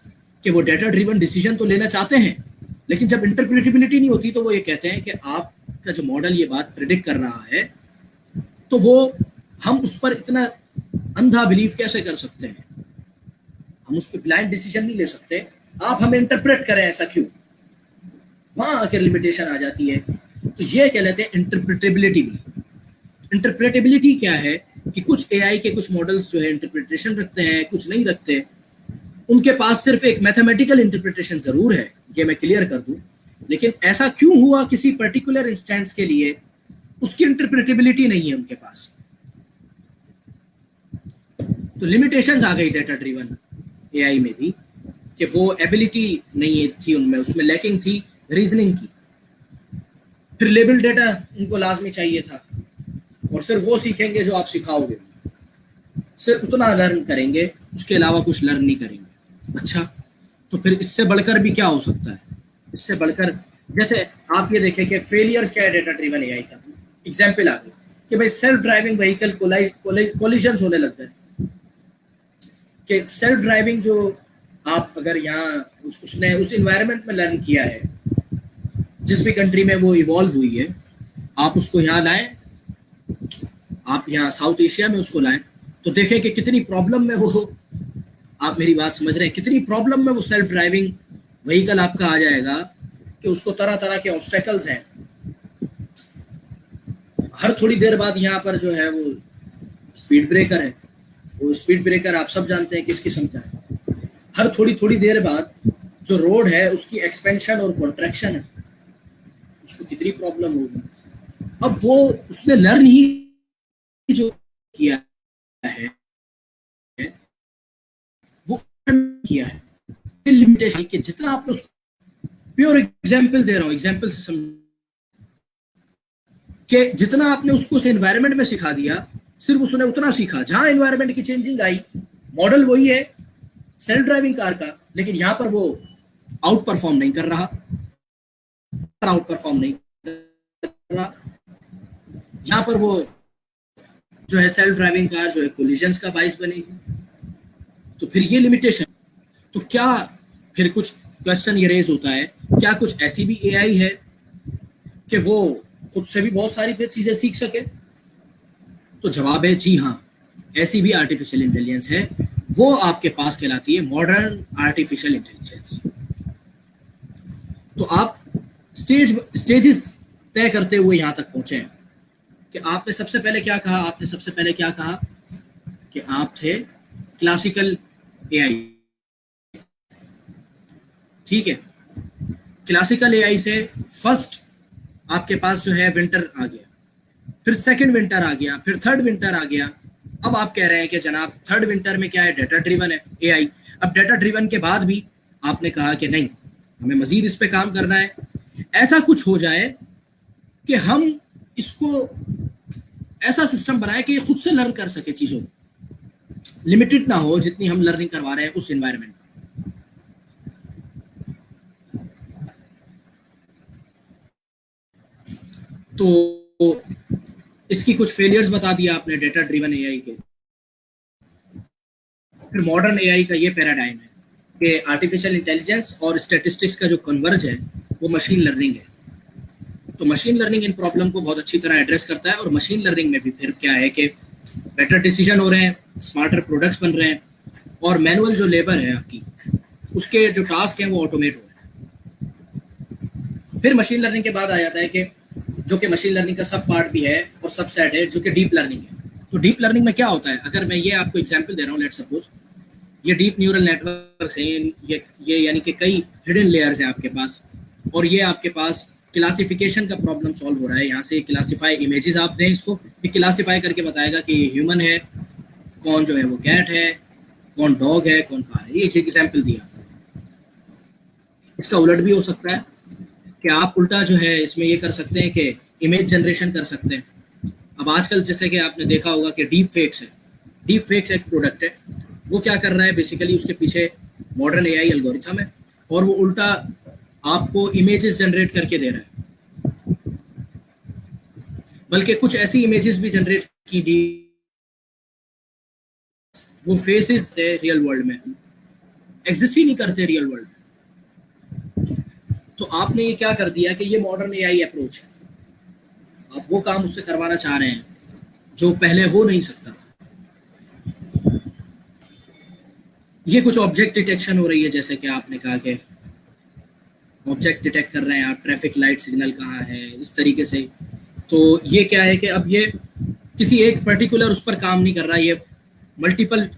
कि वो डेटा ड्रिवन डिसीजन तो लेना चाहते हैं, लेकिन जब इंटरप्रेटेबिलिटी नहीं होती तो वो ये कहते हैं कि आपका जो मॉडल ये बात प्रिडिक्ट कर रहा है तो वो हम उस पर इतना अंधा बिलीव कैसे कर सकते हैं, हम उस पर ब्लाइंड डिसीजन नहीं ले सकते, आप हमें इंटरप्रेट करें ऐसा क्यों, वहां आकर लिमिटेशन आ जाती है। तो ये कह लेते हैं इंटरप्रेटेबिलिटी। इंटरप्रेटेबिलिटी क्या है कि कुछ एआई के कुछ मॉडल्स जो है इंटरप्रिटेशन रखते हैं, कुछ नहीं रखते, उनके पास सिर्फ एक मैथमेटिकल इंटरप्रिटेशन जरूर है, ये मैं क्लियर कर दूं, लेकिन ऐसा क्यों हुआ किसी पर्टिकुलर इंस्टेंस के लिए उसकी इंटरप्रेटेबिलिटी नहीं है उनके पास। तो लिमिटेशंस आ गई डेटा ड्रिवन एआई में भी कि वो एबिलिटी नहीं थी उनमें, उसमें लैकिंग थी रीजनिंग की। फिर लेबल डेटा उनको लाजमी चाहिए था और सिर्फ वो सीखेंगे जो आप सिखाओगे, सिर्फ उतना लर्न करेंगे, उसके अलावा कुछ लर्न नहीं करेंगे। अच्छा, तो फिर इससे बढ़कर भी क्या हो सकता है, इससे बढ़कर जैसे आप ये देखें कि फेलियर्स क्या है डेटा ड्रिवन एआई का। एग्जाम्पल आ गई कि भाई सेल्फ ड्राइविंग व्हीकल कोलिजन्स होने लगते हैं, कि सेल्फ ड्राइविंग जो आप अगर यहाँ उसने उस इन्वायरमेंट में लर्न किया है, जिस भी कंट्री में वो इवॉल्व हुई है, आप उसको यहाँ लाएं, आप यहाँ साउथ एशिया में उसको लाएं, तो देखें कि कितनी प्रॉब्लम में वो, आप मेरी बात समझ रहे हैं, कितनी प्रॉब्लम में वो सेल्फ ड्राइविंग व्हीकल आपका आ जाएगा कि उसको तरह तरह के ऑब्स्टेकल्स हैं। हर थोड़ी देर बाद यहाँ पर जो है वो स्पीड ब्रेकर है, वो स्पीड ब्रेकर आप सब जानते हैं किस किस्म का है। हर थोड़ी थोड़ी देर बाद जो रोड है उसकी एक्सपेंशन और कॉन्ट्रैक्शन है, उसको कितनी प्रॉब्लम होगी। अब वो उसने लर्न ही जो किया है वो किया है, लिमिटेशन कि जितना आपने उसको, प्योर एग्जांपल दे रहा हूं, एग्जांपल से समझ कि जितना आपने उसको उस एनवायरनमेंट में सिखा दिया, सिर्फ उसने उतना सीखा। जहां एनवायरनमेंट की चेंजिंग आई, मॉडल वही है सेल्फ ड्राइविंग कार का, लेकिन यहां पर वो आउट परफॉर्म नहीं कर रहा, यहां पर वो जो है सेल्फ ड्राइविंग कार जो है कोलिजन्स का बाइस बनेगी। तो फिर ये लिमिटेशन, तो क्या फिर कुछ क्वेश्चन ये रेज होता है, क्या कुछ ऐसी भी एआई है कि वो खुद से भी बहुत सारी चीजें सीख सके, तो जवाब है जी हाँ, ऐसी भी आर्टिफिशियल इंटेलिजेंस है, वो आपके पास कहलाती है मॉडर्न आर्टिफिशियल इंटेलिजेंस। तो आप स्टेजेस तय करते हुए यहां तक पहुंचे हैं कि आपने सबसे पहले क्या कहा, कि आप थे क्लासिकल एआई। ठीक है, क्लासिकल एआई से फर्स्ट आपके पास जो है विंटर आ गया, फिर सेकंड विंटर आ गया, फिर थर्ड विंटर आ गया। अब आप कह रहे हैं कि जनाब थर्ड विंटर में क्या है, डेटा ड्रिवन है एआई। अब डेटा ड्रिवन के बाद भी आपने कहा कि नहीं, हमें मजीद इस पे काम करना है। ऐसा कुछ हो जाए कि हम इसको ऐसा सिस्टम बनाए कि ये खुद से लर्न कर सके चीजों को, लिमिटेड ना हो जितनी हम लर्निंग करवा रहे हैं उस एनवायरनमेंट में। तो इसकी कुछ फेलियर्स बता दिया आपने डेटा ड्रिवन एआई के। फिर मॉडर्न एआई का ये पैराडाइम है कि आर्टिफिशियल इंटेलिजेंस और स्टैटिस्टिक्स का जो कन्वर्ज है वो मशीन लर्निंग है। तो मशीन लर्निंग इन प्रॉब्लम को बहुत अच्छी तरह एड्रेस करता है, और मशीन लर्निंग में भी फिर क्या है कि बेटर डिसीजन हो रहे हैं, स्मार्टर प्रोडक्ट्स बन रहे हैं, और मैनुअल जो लेबर है आपकी, उसके जो टास्क हैं वो ऑटोमेट हो रहे हैं। फिर मशीन लर्निंग के बाद आ जाता है कि जो कि मशीन लर्निंग का सब पार्ट भी है और सब सेट है, जो कि डीप लर्निंग है। तो डीप लर्निंग में क्या होता है, अगर मैं ये आपको एग्जांपल दे रहा हूँ, लेट्स सपोज ये डीप न्यूरल नेटवर्क्स हैं, ये यानी कि कई हिडन लेयर्स हैं आपके पास, और ये आपके पास क्लासिफिकेशन का प्रॉब्लम सॉल्व हो रहा है। यहाँ से क्लासिफाई इमेजेस आप दें इसको, ये क्लासिफाई करके बताएगा कि ये ह्यूमन है, कौन जो है वो कैट है, कौन डॉग है, कौन कार है। ये एक एग्जाम्पल दिया। इसका उलट भी हो सकता है कि आप उल्टा जो है इसमें ये कर सकते हैं कि इमेज जनरेशन कर सकते हैं। अब आजकल जैसे कि आपने देखा होगा कि डीप फेक्स है, डीप फेक्स एक प्रोडक्ट है, वो क्या कर रहा है बेसिकली, उसके पीछे मॉडर्न एआई एल्गोरिथम है, और वो उल्टा आपको इमेजेस जनरेट करके दे रहा है। बल्कि कुछ ऐसी इमेजेस भी जनरेट की दी, वो फेसेस थे रियल वर्ल्ड में, एग्जिस्ट ही नहीं करते रियल वर्ल्ड में। तो आपने ये क्या कर दिया कि ये मॉडर्न एआई अप्रोच है, आप वो काम उससे करवाना चाह रहे हैं जो पहले हो नहीं सकता था। ये कुछ ऑब्जेक्ट डिटेक्शन हो रही है, जैसे कि आपने कहा कि ऑब्जेक्ट डिटेक्ट कर रहे हैं आप, ट्रैफिक लाइट सिग्नल कहाँ है, इस तरीके से। तो ये क्या है कि अब ये किसी एक पर्टिकुलर उस पर काम नहीं कर रहा है, ये मल्टीपल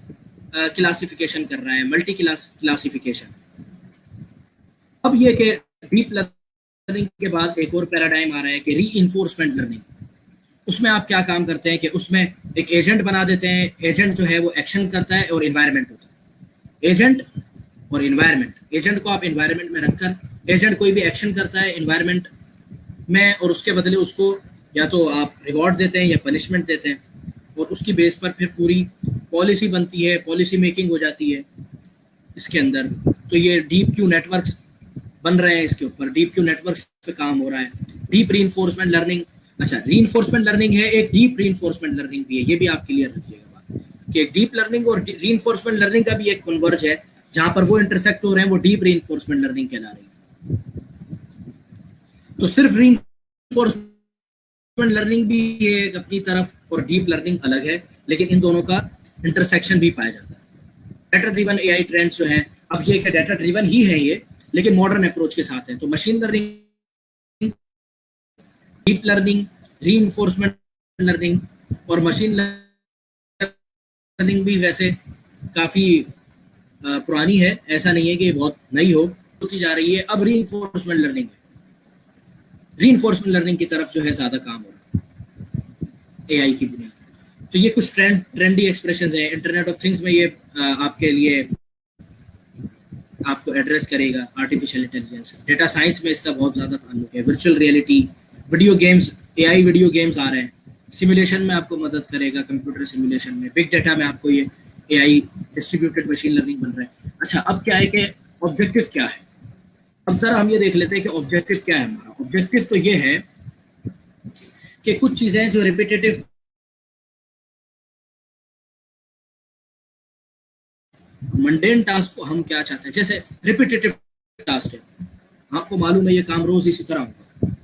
क्लासिफिकेशन कर रहा है, मल्टी क्लासिफिकेशन। अब ये कि डीप लर्निंग के बाद एक और पैराडाइम आ रहा है कि री-इन्फोर्समेंट लर्निंग। उसमें आप क्या काम करते हैं कि उसमें एक एजेंट बना देते हैं, एजेंट जो है वो एक्शन करता है और इन्वायरमेंट होता है। एजेंट और इन्वायरमेंट, एजेंट को आप इन्वायरमेंट में रखकर, एजेंट कोई भी एक्शन करता है इन्वायरमेंट में, और उसके बदले उसको या तो आप रिवॉर्ड देते हैं या पनिशमेंट देते हैं, और उसकी बेस पर फिर पूरी पॉलिसी बनती है, पॉलिसी मेकिंग हो जाती है इसके अंदर। तो ये डीप क्यू नेटवर्क्स बन रहे हैं, इसके ऊपर डीप क्यू नेटवर्क्स पे काम हो रहा है। डीप रीइंफोर्समेंट लर्निंग, अच्छा रीइंफोर्समेंट लर्निंग है, एक डीप रीइंफोर्समेंट लर्निंग भी है, ये भी आप क्लियर रखिएगा बात कि डीप लर्निंग और रीइंफोर्समेंट लर्निंग का भी एक कन्वर्ज है, जहां पर वो इंटरसेक्ट हो रहे हैं, वो डीप रीइंफोर्समेंट लर्निंग कहला रही है। तो सिर्फ रीइंफोर्समेंट लर्निंग भी एक अपनी तरफ और डीप लर्निंग अलग है, लेकिन इन दोनों का इंटरसेक्शन भी पाया जाता है। डेटा ड्रिवन एआई ट्रेंड्स जो हैं, अब ये कि डेटा ड्रिवन ही है ये, लेकिन मॉडर्न अप्रोच के साथ है। तो machine learning, deep learning, reinforcement learning और मशीन लर्निंग भी वैसे काफ़ी पुरानी है, ऐसा नहीं है कि बहुत नई होती जा रही है। अब रीइंफोर्समेंट लर्निंग है, रीइंफोर्समेंट लर्निंग की तरफ जो है ज़्यादा काम हो रहा है एआई की बुनियाद। तो ये कुछ ट्रेंडी एक्सप्रेशंस हैं। इंटरनेट ऑफ थिंग्स में ये आपके लिए आपको एड्रेस करेगा आर्टिफिशियल इंटेलिजेंस। डेटा साइंस में इसका बहुत ज़्यादा ताल्लुक है। Virtual reality, video games, AI video games आ रहे हैं। सिमुलेशन में आपको मदद करेगा, कंप्यूटर सिमुलेशन में। बिग डेटा में आपको ये एआई डिस्ट्रीब्यूटेड मशीन लर्निंग बन रहा है। अच्छा, अब क्या है कि ऑब्जेक्टिव क्या है। अब जरा हम ये देख लेते हैं कि ऑब्जेक्टिव क्या है हमारा। ऑब्जेक्टिव तो ये है कि कुछ चीज़ें जो रिपीटेटिव, मंडेन टास्क को हम क्या चाहते हैं, जैसे रिपीटेटिव टास्क है, आपको मालूम है ये काम रोज इसी तरह होगा,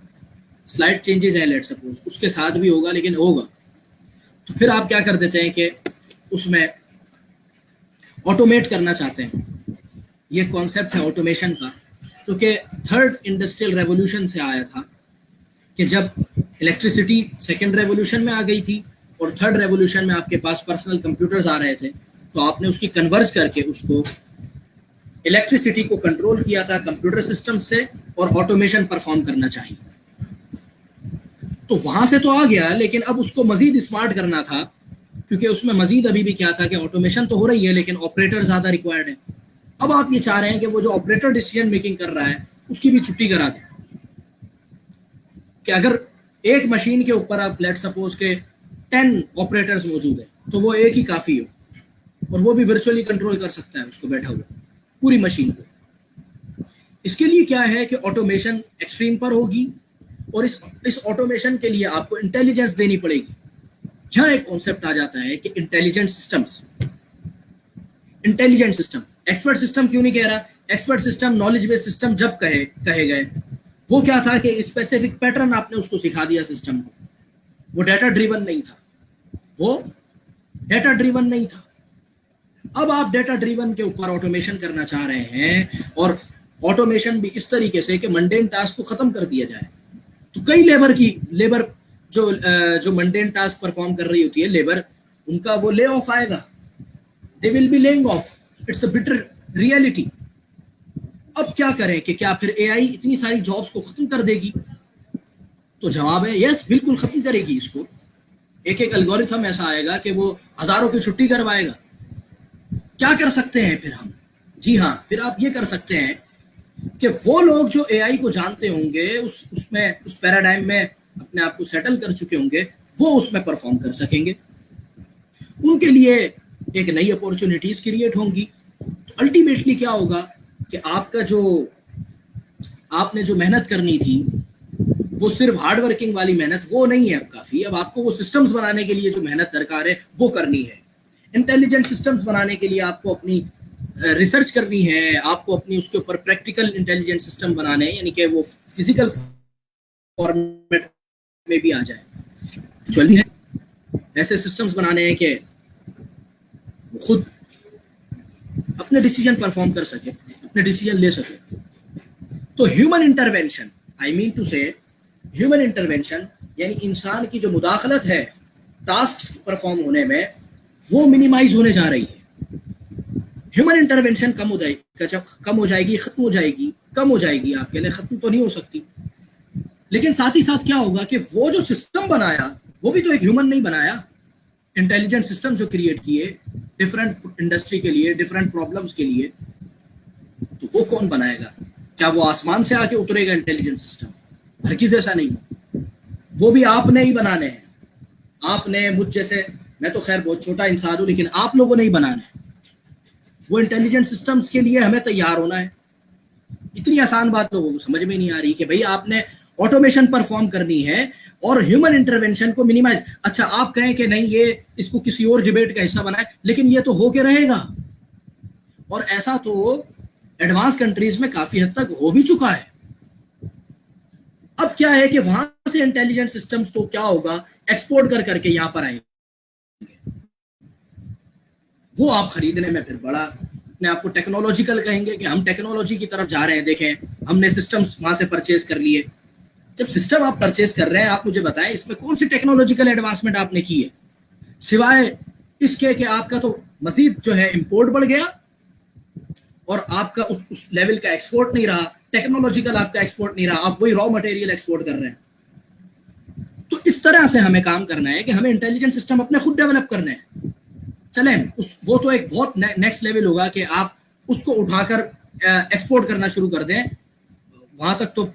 स्लाइड चेंजेस है लेट सपोज, उसके साथ भी होगा लेकिन होगा। तो फिर आप क्या कर देते हैं कि उसमें ऑटोमेट करना चाहते हैं। ये कॉन्सेप्ट है ऑटोमेशन का, जो कि थर्ड इंडस्ट्रियल रेवोल्यूशन से आया था, कि जब इलेक्ट्रिसिटी सेकेंड रेवोल्यूशन में आ गई थी और थर्ड रेवोल्यूशन में आपके पास पर्सनल कंप्यूटर्स आ रहे थे, तो आपने उसकी कन्वर्ज करके उसको इलेक्ट्रिसिटी को कंट्रोल किया था कंप्यूटर सिस्टम से, और ऑटोमेशन परफॉर्म करना चाहिए। तो वहां से तो आ गया, लेकिन अब उसको मजीद स्मार्ट करना था, क्योंकि उसमें मजीद अभी भी क्या था कि ऑटोमेशन तो हो रही है लेकिन ऑपरेटर ज्यादा रिक्वायर्ड है। अब आप ये चाह रहे हैं कि वो जो ऑपरेटर डिसीजन मेकिंग कर रहा है उसकी भी छुट्टी करा दें, कि अगर एक मशीन के ऊपर आप लेट सपोज के 10 ऑपरेटर्स मौजूद हैं तो वो एक ही काफी हो, और वो भी वर्चुअली कंट्रोल कर सकता है उसको बैठा हुआ पूरी मशीन को। इसके लिए क्या है कि ऑटोमेशन एक्सट्रीम पर होगी, और इस ऑटोमेशन के लिए आपको इंटेलिजेंस देनी पड़ेगी। यहाँ एक कॉन्सेप्ट आ जाता है कि इंटेलिजेंट सिस्टम। एक्सपर्ट सिस्टम क्यों नहीं कह रहा? Expert system, knowledge based system जब कहे गए, वो क्या था कि स्पेसिफिक पैटर्न आपने उसको सिखा दिया सिस्टम को। वो डाटा ड्रिवन नहीं था। अब आप डाटा ड्रिवन के ऊपर ऑटोमेशन करना चाह रहे हैं, और ऑटोमेशन भी इस तरीके से कि मंडेन टास्क को खत्म कर दिया जाए। तो कई लेबर जो मंडेन टास्क परफॉर्म कर रही होती है लेबर, उनका वो ले ऑफ आएगा, they will be laying of. It's a bitter reality. अब क्या करें कि क्या फिर एआई इतनी सारी जॉब्स को खत्म कर देगी? तो जवाब है यस, बिल्कुल खत्म करेगी इसको। एक एल्गोरिथम ऐसा आएगा कि वो हजारों की छुट्टी करवाएगा। क्या कर सकते हैं फिर हम? जी हाँ, फिर आप ये कर सकते हैं कि वो लोग जो एआई को जानते होंगे, उस पैराडाइम में अपने आप को सेटल कर चुके होंगे, वो उसमें परफॉर्म कर सकेंगे। उनके लिए एक नई अपॉर्चुनिटीज क्रिएट होंगी। तो अल्टीमेटली क्या होगा कि आपने जो मेहनत करनी थी, वो सिर्फ हार्ड वर्किंग वाली मेहनत वो नहीं है अब काफी। अब आपको वो सिस्टम्स बनाने के लिए जो मेहनत दरकार है वो करनी है। इंटेलिजेंट सिस्टम्स बनाने के लिए आपको अपनी रिसर्च करनी है, आपको अपनी उसके ऊपर प्रैक्टिकल इंटेलिजेंट सिस्टम बनाने हैं, यानी कि वो फिजिकल फॉर्मेट में भी आ जाए। एक्चुअली है ऐसे सिस्टम्स बनाने हैं कि वो खुद अपने डिसीजन परफॉर्म कर सके, अपने डिसीजन ले सके। तो human intervention, I mean to say human intervention, यानी इंसान की जो मुदाखलत है टास्क परफॉर्म होने में, वो मिनिमाइज होने जा रही है। ह्यूमन इंटरवेंशन कम हो जाएगी, खत्म हो जाएगी। आपके लिए खत्म तो नहीं हो सकती, लेकिन साथ ही साथ क्या होगा कि वो जो सिस्टम बनाया वो भी तो एक ह्यूमन नहीं बनाया। इंटेलिजेंट सिस्टम जो क्रिएट किए डिफरेंट इंडस्ट्री के लिए, डिफरेंट प्रॉब्लम्स के लिए, तो वो कौन बनाएगा? क्या वो आसमान से आके उतरेगा इंटेलिजेंट सिस्टम? हरगिज़ ऐसा नहीं है। वो भी आपने ही बनाने हैं। आपने, मुझ जैसे, मैं तो खैर बहुत छोटा इंसान हूं, लेकिन आप लोगों ने ही बनाना है। वो इंटेलिजेंट सिस्टम्स के लिए हमें तैयार होना है। इतनी आसान बात लोगों को समझ में नहीं आ रही कि भाई आपने ऑटोमेशन परफॉर्म करनी है और ह्यूमन इंटरवेंशन को मिनिमाइज। अच्छा, आप कहें कि नहीं, ये इसको किसी और डिबेट का हिस्सा बनाए, लेकिन ये तो होके रहेगा, और ऐसा तो एडवांस कंट्रीज में काफी हद तक हो भी चुका है। अब क्या है कि वहां से इंटेलिजेंट सिस्टम्स तो क्या होगा, एक्सपोर्ट करके यहां पर आएंगे। वो आप खरीदने में फिर बड़ा अपने आप को टेक्नोलॉजिकल कहेंगे कि हम टेक्नोलॉजी की तरफ जा रहे हैं। देखें, हमने सिस्टम्स वहां से परचेज कर लिए। जब सिस्टम आप परचेज कर रहे हैं, आप मुझे बताएं इसमें कौन सी टेक्नोलॉजिकल एडवांसमेंट आपने की है, सिवाय इसके कि आपका तो मजीद जो है इंपोर्ट बढ़ गया और आपका उस लेवल का एक्सपोर्ट नहीं रहा, टेक्नोलॉजिकल आपका एक्सपोर्ट नहीं रहा, आप वही रॉ मटेरियल एक्सपोर्ट कर रहे हैं। तो इस तरह से हमें काम करना है कि हमें इंटेलिजेंट सिस्टम अपने खुद डेवलप करने हैं। चलें, वो तो एक बहुत नेक्स्ट लेवल होगा कि आप उसको उठाकर एक्सपोर्ट करना शुरू कर दें। वहां तक तो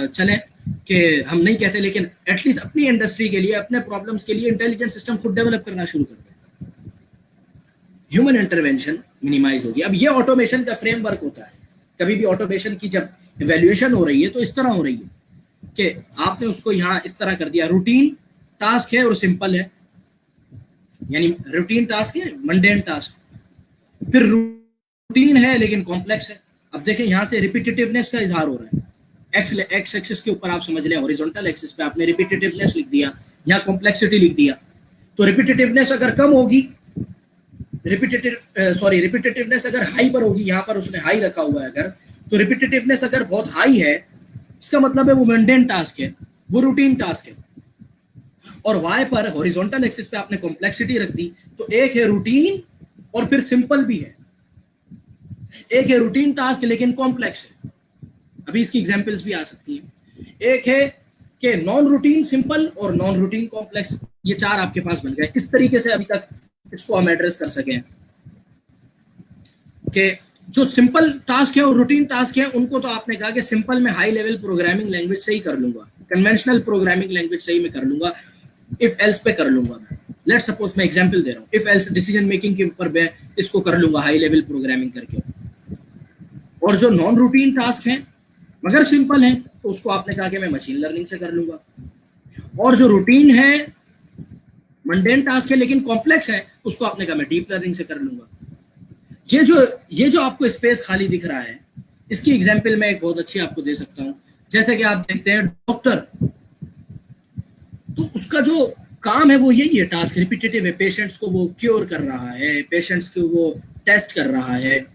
चलें कि हम नहीं कहते, लेकिन एटलीस्ट अपनी इंडस्ट्री के लिए, अपने प्रॉब्लम्स के लिए इंटेलिजेंट सिस्टम खुद डेवलप करना शुरू कर दें। ह्यूमन इंटरवेंशन मिनिमाइज होगी। अब ये ऑटोमेशन का फ्रेमवर्क होता है। कभी भी ऑटोमेशन की जब इवैल्यूएशन हो रही है तो इस तरह हो रही है कि आपने उसको यहाँ इस तरह कर दिया, रूटीन टास्क है और सिंपल है, यानी रूटीन टास्क है, मंडेन टास्क, फिर रूटीन है लेकिन कॉम्प्लेक्स है। अब देखें, यहाँ से रिपीटेटिवनेस का इजहार हो रहा है। एक्स एक्सिस के ऊपर आप समझ लें, हॉरिजॉन्टल एक्सिस पे आपने रिपीटेटिवनेस लिख दिया, यहाँ कॉम्प्लेक्सिटी लिख दिया। तो रिपीटेटिवनेस अगर कम होगी, रिपीटेटिवनेस अगर हाई पर होगी, यहाँ पर उसने हाई रखा हुआ है अगर, तो रिपीटेटिवनेस अगर बहुत हाई है, इसका मतलब है वो मेंटेन टास्क है, वो रूटीन टास्क है। और वाई पर हॉरिजॉन्टल एक्सिस पे आपने कॉम्प्लेक्सिटी रख दी, तो एक है रूटीन और फिर सिंपल भी है, एक है रूटीन टास्क लेकिन कॉम्प्लेक्स है। अभी इसकी एग्जांपल्स भी आ सकती हैं। एक है कि नॉन रूटीन सिंपल और नॉन रूटीन कॉम्प्लेक्स, ये चार आपके पास बन गए। इस तरीके से अभी तक इसको हम एड्रेस कर सकें कि जो सिंपल टास्क है और रूटीन टास्क है उनको तो आपने कहा कि सिंपल में हाई लेवल प्रोग्रामिंग लैंग्वेज से ही कर लूंगा, कन्वेंशनल प्रोग्रामिंग लैंग्वेज से ही मैं कर लूंगा, इफ एल्स पे कर लूंगा मैं। लेट सपोज मैं एग्जांपल दे रहा हूँ, इफ एल्स डिसीजन मेकिंग के ऊपर मैं इसको कर लूंगा हाई लेवल प्रोग्रामिंग करके। और जो नॉन रूटीन टास्क है मगर सिंपल है तो उसको आपने कहा कि मैं मशीन लर्निंग से कर लूंगा। और जो रूटीन है, मंडेन टास्क है लेकिन कॉम्प्लेक्स है, उसको आपने कहा मैं डीप लर्निंग से कर लूंगा। ये जो आपको स्पेस खाली दिख रहा है, इसकी एग्जांपल मैं एक बहुत अच्छी आपको दे सकता हूं। जैसे कि आप देखते हैं डॉक्टर, तो उसका जो काम है वो यही है, टास्क रिपीटेटिव है, पेशेंट्स को वो क्योर कर रहा है, पेशेंट्स को वो टेस्ट कर रहा है,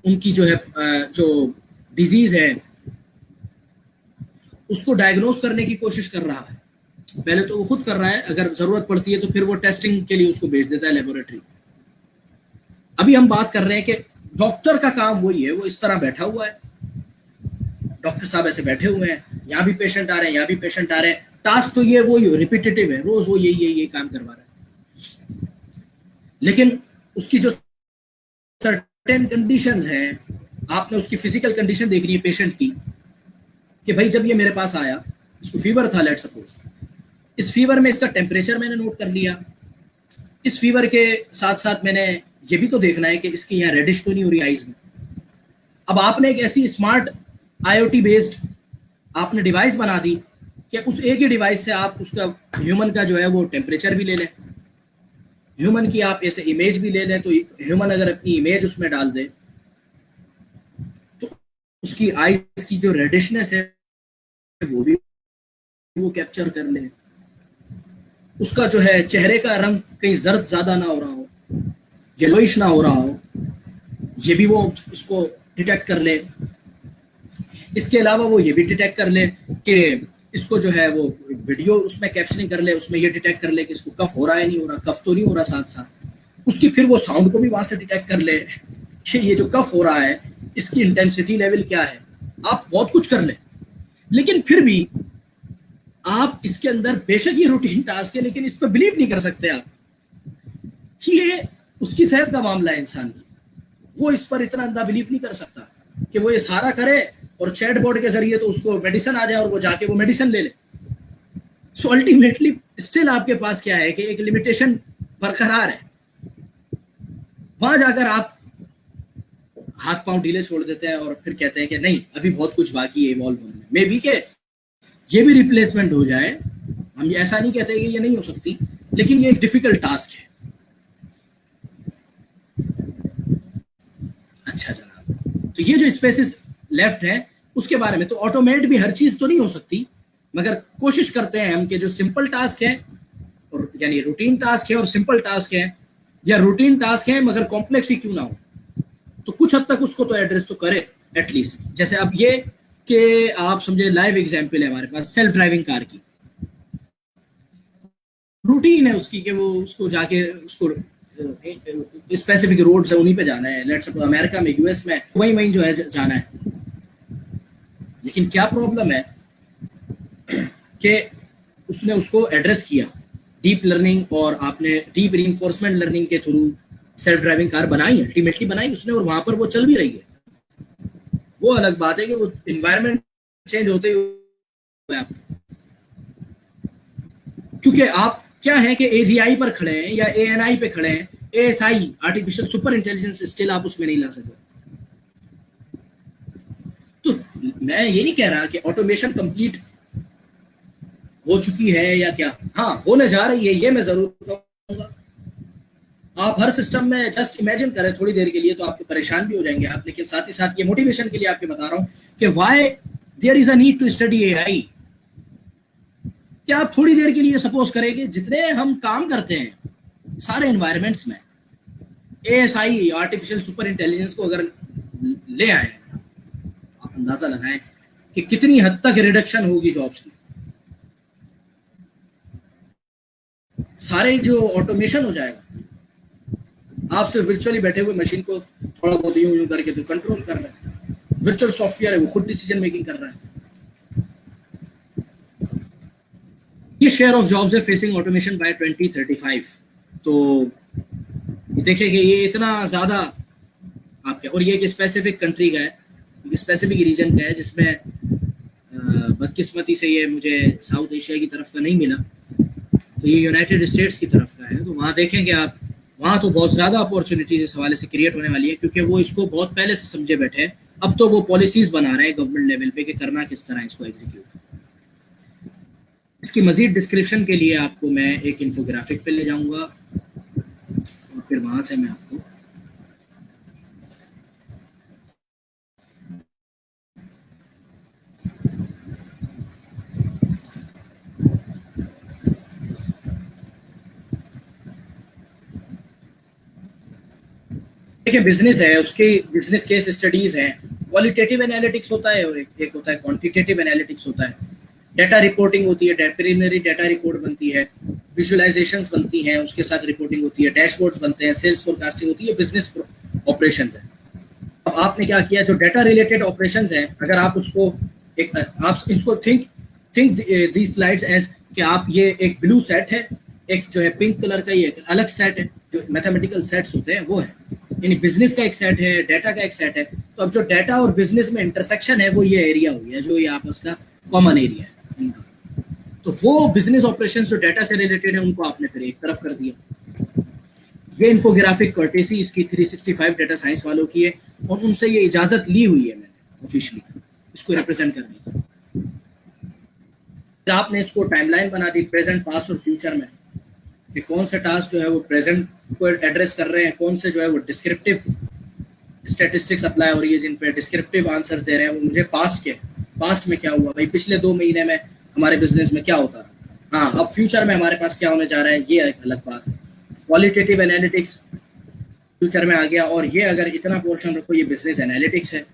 उनकी जो है जो डिजीज है उसको डायग्नोज करने की कोशिश कर रहा है। पहले तो वो खुद कर रहा है, अगर जरूरत पड़ती है तो फिर वो टेस्टिंग के लिए उसको भेज देता है लेबोरेटरी। अभी हम बात कर रहे हैं कि डॉक्टर का काम वही है, वो इस तरह बैठा हुआ है, डॉक्टर साहब ऐसे बैठे हुए हैं, यहाँ भी पेशेंट आ रहे हैं, यहाँ भी पेशेंट आ रहे हैं, टास्क तो ये वही रिपीटेटिव है, रोज वो यही काम करवा रहा है। लेकिन उसकी जो सर्टेन कंडीशंस हैं, आपने उसकी फिजिकल कंडीशन देख रही है पेशेंट की, कि भाई जब ये मेरे पास आया, इसको फीवर था लेट सपोज, इस फीवर में इसका टेम्परेचर मैंने नोट कर लिया, इस फीवर के साथ साथ मैंने ये भी तो देखना है कि इसकी यहाँ रेडिश तो नहीं हो रही आईज में। अब आपने एक ऐसी स्मार्ट IoT बेस्ड आपने डिवाइस बना दी कि उस एक ही डिवाइस से आप उसका ह्यूमन का जो है वो टेम्परेचर भी ले लें, ह्यूमन की आप ऐसे इमेज भी ले लें, तो ह्यूमन अगर अपनी इमेज उसमें डाल दे तो उसकी आईज की जो रेडिशनेस है वो भी वो कैप्चर कर ले, उसका जो है चेहरे का रंग कहीं जर्द ज्यादा ना हो रहा हो, येलोइश ना हो रहा हो, ये भी वो इसको डिटेक्ट कर ले। इसके अलावा वो ये भी डिटेक्ट कर ले कि इसको जो है वो वीडियो उसमें कैप्शनिंग कर ले, उसमें ये डिटेक्ट कर ले कि इसको कफ हो रहा है नहीं हो रहा, कफ तो नहीं हो रहा, साथ साथ उसकी फिर वो साउंड को भी वहां से डिटेक्ट कर ले कि ये जो कफ हो रहा है इसकी इंटेंसिटी लेवल क्या है। आप बहुत कुछ कर ले, लेकिन फिर भी आप इसके अंदर, बेशक ये रूटीन टास्क है लेकिन इस पर बिलीव नहीं कर सकते आप कि ये उसकी सेहत का मामला है इंसान की, वो इस पर इतना अंधा बिलीव नहीं कर सकता कि वो ये सारा करे और चैट बोर्ड के जरिए तो उसको मेडिसिन आ जाए और वो जाके वो मेडिसिन ले ले। सो अल्टीमेटली स्टिल आपके पास क्या है कि एक लिमिटेशन बरकरार है। वहां जाकर आप हाथ पांव ढीले छोड़ देते हैं और फिर कहते हैं कि नहीं अभी बहुत कुछ बाकी है इवॉल्व होने में, मे बी के ये भी रिप्लेसमेंट हो जाए। हम ऐसा नहीं कहते कि ये नहीं हो सकती, लेकिन ये एक डिफिकल्ट टास्क है। अच्छा जनाब, तो ये जो स्पेसिस लेफ्ट है उसके बारे में, तो ऑटोमेट भी हर चीज तो नहीं हो सकती, मगर कोशिश करते हैं हम कि जो सिंपल टास्क है और यानी रूटीन टास्क है और सिंपल टास्क है, या रूटीन टास्क है मगर कॉम्प्लेक्स ही क्यों ना हो, तो कुछ हद तक उसको तो एड्रेस तो करे एटलीस्ट। जैसे अब ये कि आप समझे लाइव एग्जांपल है हमारे पास सेल्फ ड्राइविंग कार की, रूटीन है उसकी कि वो उसको जाके उसको स्पेसिफिक रोड्स है उन्हीं पे जाना है, लेट्स सपोज अमेरिका में, यूएस में, वहीं जो है जाना है। लेकिन क्या प्रॉब्लम है कि उसने उसको एड्रेस किया डीप लर्निंग, और आपने डीप रीइंफोर्समेंट लर्निंग के थ्रू सेल्फ ड्राइविंग कार बनाई, अल्टीमेटली बनाई उसने, और वहां पर वो चल भी रही है। वो अलग बात है कि वो इन्वायरमेंट चेंज होते ही आप, क्योंकि आप क्या है कि AGI पर खड़े हैं या ANI पे खड़े हैं, ASI artificial super intelligence still आप उसमें नहीं ला सके। तो मैं ये नहीं कह रहा कि ऑटोमेशन कंप्लीट हो चुकी है या क्या, हाँ होने जा रही है, ये मैं जरूर कहूंगा। आप हर सिस्टम में जस्ट इमेजिन करें थोड़ी देर के लिए तो आपको परेशान भी हो जाएंगे आप, लेकिन साथ ही साथ ये मोटिवेशन के लिए आपके बता रहा हूं कि why there is a need to study AI। कि आप थोड़ी देर के लिए सपोज करें कि जितने हम काम करते हैं सारे एनवायरमेंट्स में एएसआई आर्टिफिशियल सुपर इंटेलिजेंस को अगर ले आए, आप अंदाजा लगाएं कि कितनी हद तक रिडक्शन होगी जॉब्स की। सारे जो ऑटोमेशन हो जाएगा, आप सिर्फ वर्चुअली बैठे हुए मशीन को थोड़ा बहुत यूं यूं करके तो कंट्रोल कर रहे हैं, वर्चुअल सॉफ्टवेयर है वो खुद डिसीजन मेकिंग कर रहा है। ये शेयर ऑफ जॉब्स है फेसिंग ऑटोमेशन बाय 2035। तो देखिए कि ये इतना ज्यादा आपके, और ये एक स्पेसिफिक कंट्री का है, एक स्पेसिफिक रीजन का है, जिसमें बदकिस्मती से ये मुझे साउथ एशिया की तरफ का नहीं मिला, तो ये यूनाइटेड स्टेट्स की तरफ का है। तो वहाँ देखेंगे आप, वहाँ तो बहुत ज़्यादा अपॉर्चुनिटीज इस हवाले से क्रिएट होने वाली है, क्योंकि वो इसको बहुत पहले से समझे बैठे हैं। अब तो वो पॉलिसीज बना रहे हैं गवर्नमेंट लेवल पे कि करना किस तरह इसको एग्जीक्यूट। इसकी मजीद डिस्क्रिप्शन के लिए आपको मैं एक इन्फोग्राफिक पे ले जाऊंगा और फिर वहाँ से मैं आपको देखिए, बिजनेस है, उसके बिजनेस केस स्टडीज हैं, क्वालिटेटिव एनालिटिक्स होता है और एक होता है क्वांटिटेटिव एनालिटिक्स होता है। डेटा रिपोर्टिंग होती है, प्रिलिमिनरी डेटा रिपोर्ट बनती है, विजुअलाइजेशंस बनती हैं, उसके साथ रिपोर्टिंग होती है, डैशबोर्ड्स बनते हैं, सेल्स फोरकास्टिंग होती है, बिजनेस ऑपरेशंस है। अब आपने क्या किया, जो डेटा रिलेटेड ऑपरेशंस हैं, अगर आप उसको एक, आप इसको थिंक दीज स्लाइड्स एज कि आप ये एक ब्लू सेट है, एक जो है पिंक कलर का, ये एक अलग सेट है, जो मैथमेटिकल सेट्स होते हैं वो है, यानी बिजनेस का एक सेट है, डेटा का एक सेट है। तो अब जो डेटा और बिजनेस में इंटरसेक्शन है वो ये एरिया हो गया, जो ये आपस का कॉमन एरिया है इनका। तो वो बिजनेस ऑपरेशंस जो डेटा से रिलेटेड है उनको आपने फिर एक तरफ कर दिया। ये इन्फोग्राफिक कर्टेसी इसकी 365 डेटा साइंस वालों की है, और उनसे ये इजाजत ली हुई है मैंने ऑफिशियली इसको रिप्रेजेंट करने की। फिर आपने इसको टाइमलाइन बना दी प्रेजेंट, पास्ट और फ्यूचर में, कि कौन से टास्क जो है वो प्रेजेंट को एड्रेस कर रहे हैं, कौन से जो है वो डिस्क्रिप्टिव स्टैटिस्टिक्स अप्लाई हो रही है, जिन पे डिस्क्रिप्टिव आंसर्स दे रहे हैं वो मुझे पास्ट में क्या हुआ भाई, पिछले 2 महीने में हमारे बिजनेस में क्या होता रहा। हाँ, अब फ्यूचर में हमारे पास क्या होने जा रहा है, ये एक अलग बात है। क्वालिटेटिव एनालिटिक्स फ्यूचर में आ गया, और ये अगर इतना पोर्शन रखो ये बिजनेस एनालिटिक्स है।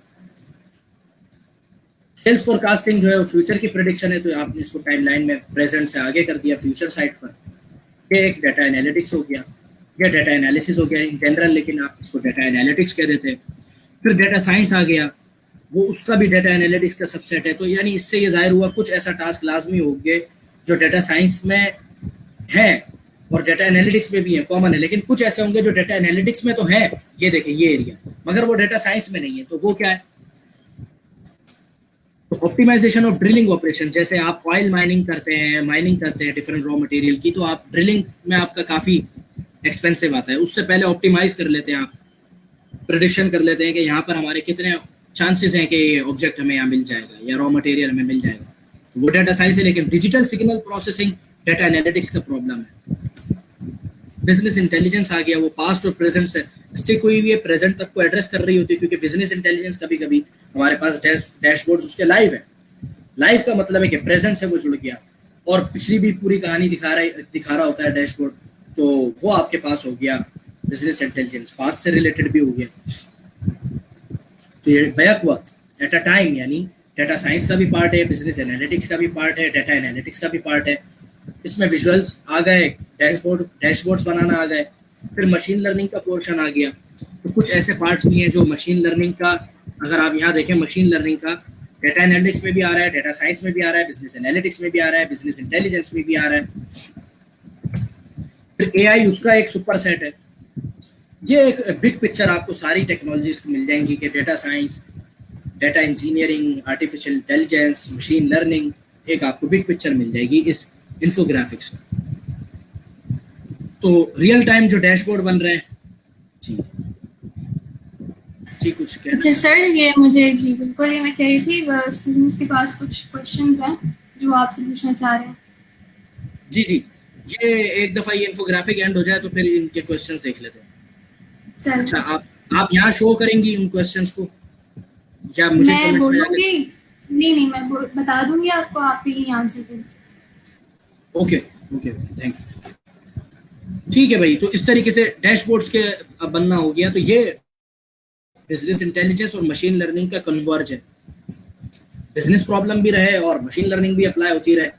सेल्स फोरकास्टिंग जो है वो फ्यूचर की प्रेडिक्शन है, तो आपने इसको टाइमलाइन में प्रेजेंट से आगे कर दिया फ्यूचर साइड पर। ये एक डाटा एनालिटिक्स हो गया, या डाटा एनालिसिस हो गया इन जनरल, लेकिन आप इसको डाटा एनालिटिक्स कह देते हैं। फिर डाटा साइंस आ गया, वो उसका भी डाटा एनालिटिक्स का सबसेट है। तो यानी इससे ये जाहिर हुआ कुछ ऐसा टास्क लाजमी होंगे जो डाटा साइंस में है और डाटा एनालिटिक्स में भी है, कॉमन है, लेकिन कुछ ऐसे होंगे जो डाटा एनालिटिक्स में तो है, ये देखें ये एरिया, मगर वो डाटा साइंस में नहीं है। तो वो क्या है, तो ऑप्टिमाइजेशन ऑफ ड्रिलिंग ऑपरेशन, जैसे आप ऑयल माइनिंग करते हैं डिफरेंट रॉ मटेरियल की, तो आप ड्रिलिंग में आपका काफ़ी एक्सपेंसिव आता है, उससे पहले ऑप्टिमाइज कर लेते हैं, आप प्रेडिक्शन कर लेते हैं कि यहाँ पर हमारे कितने चांसेस हैं कि ये ऑब्जेक्ट हमें यहाँ मिल जाएगा या रॉ मटेरियल हमें मिल जाएगा। तो वो डाटा साइंस है, लेकिन digital signal processing data analytics का प्रॉब्लम है। बिजनेस इंटेलिजेंस आ गया, वो पास्ट और प्रेजेंट से स्टिक हुई हुई है, प्रेजेंट तक को एड्रेस कर रही होती है, क्योंकि बिजनेस इंटेलिजेंस कभी कभी हमारे पास डैशबोर्ड उसके लाइव है। लाइव का मतलब है कि प्रेजेंट से वो जुड़ गया और पिछली भी पूरी कहानी दिखा रहा होता है डैशबोर्ड, तो वो आपके पास हो गया बिजनेस इंटेलिजेंस, पास्ट से रिलेटेड भी हो गया। तो ये बैक वक्त एट अ टाइम, यानी डाटा साइंस का भी पार्ट है, बिजनेस एनालिटिक्स का भी पार्ट है, डाटा एनालिटिक्स का भी पार्ट है। इसमें विजुअल्स आ गए, डैशबोर्ड्स बनाना आ गए, फिर मशीन लर्निंग का पोर्शन आ गया। तो कुछ ऐसे पार्ट्स भी हैं जो मशीन लर्निंग का, अगर आप यहाँ देखें मशीन लर्निंग का डाटा एनालिटिक्स में भी आ रहा है, डाटा साइंस में भी आ रहा है, बिजनेस एनालिटिक्स में भी आ रहा है, बिजनेस इंटेलिजेंस में भी आ रहा है। फिर एआई उसका एक सुपर सेट है। ये एक बिग पिक्चर आपको सारी टेक्नोलॉजीज मिल जाएंगी कि data science, data engineering, artificial intelligence, machine learning, एक आपको बिग पिक्चर मिल जाएगी इस इन्फोग्राफिक्स में। तो रियल टाइम जो डैशबोर्ड बन रहे हैं जी कुछ कहना। अच्छा सर, ये मुझे जी बिल्कुल, ये मैं कह रही थी स्टूडेंट्स के पास कुछ क्वेश्चंस हैं जो आपसे पूछना चाह रहे हैं। जी जी, ये एक दफ़ा ये इन्फोग्राफिक एंड हो जाए तो फिर इनके क्वेश्चंस देख लेते हैं। सर अच्छा, आप यहाँ शो करेंगी उन क्वेश्चंस को या मुझे मैं कमेंट्स में बोलूँगी? नहीं, मैं बता दूंगी आपको, आप ही आंसर दें। Okay okay, thank you. ठीक है भाई, तो इस तरीके से डैशबोर्ड्स के अब बनना हो गया। तो ये बिजनेस इंटेलिजेंस और मशीन लर्निंग का कन्वर्ज है। बिजनेस प्रॉब्लम भी रहे और मशीन लर्निंग भी अप्लाई होती रहे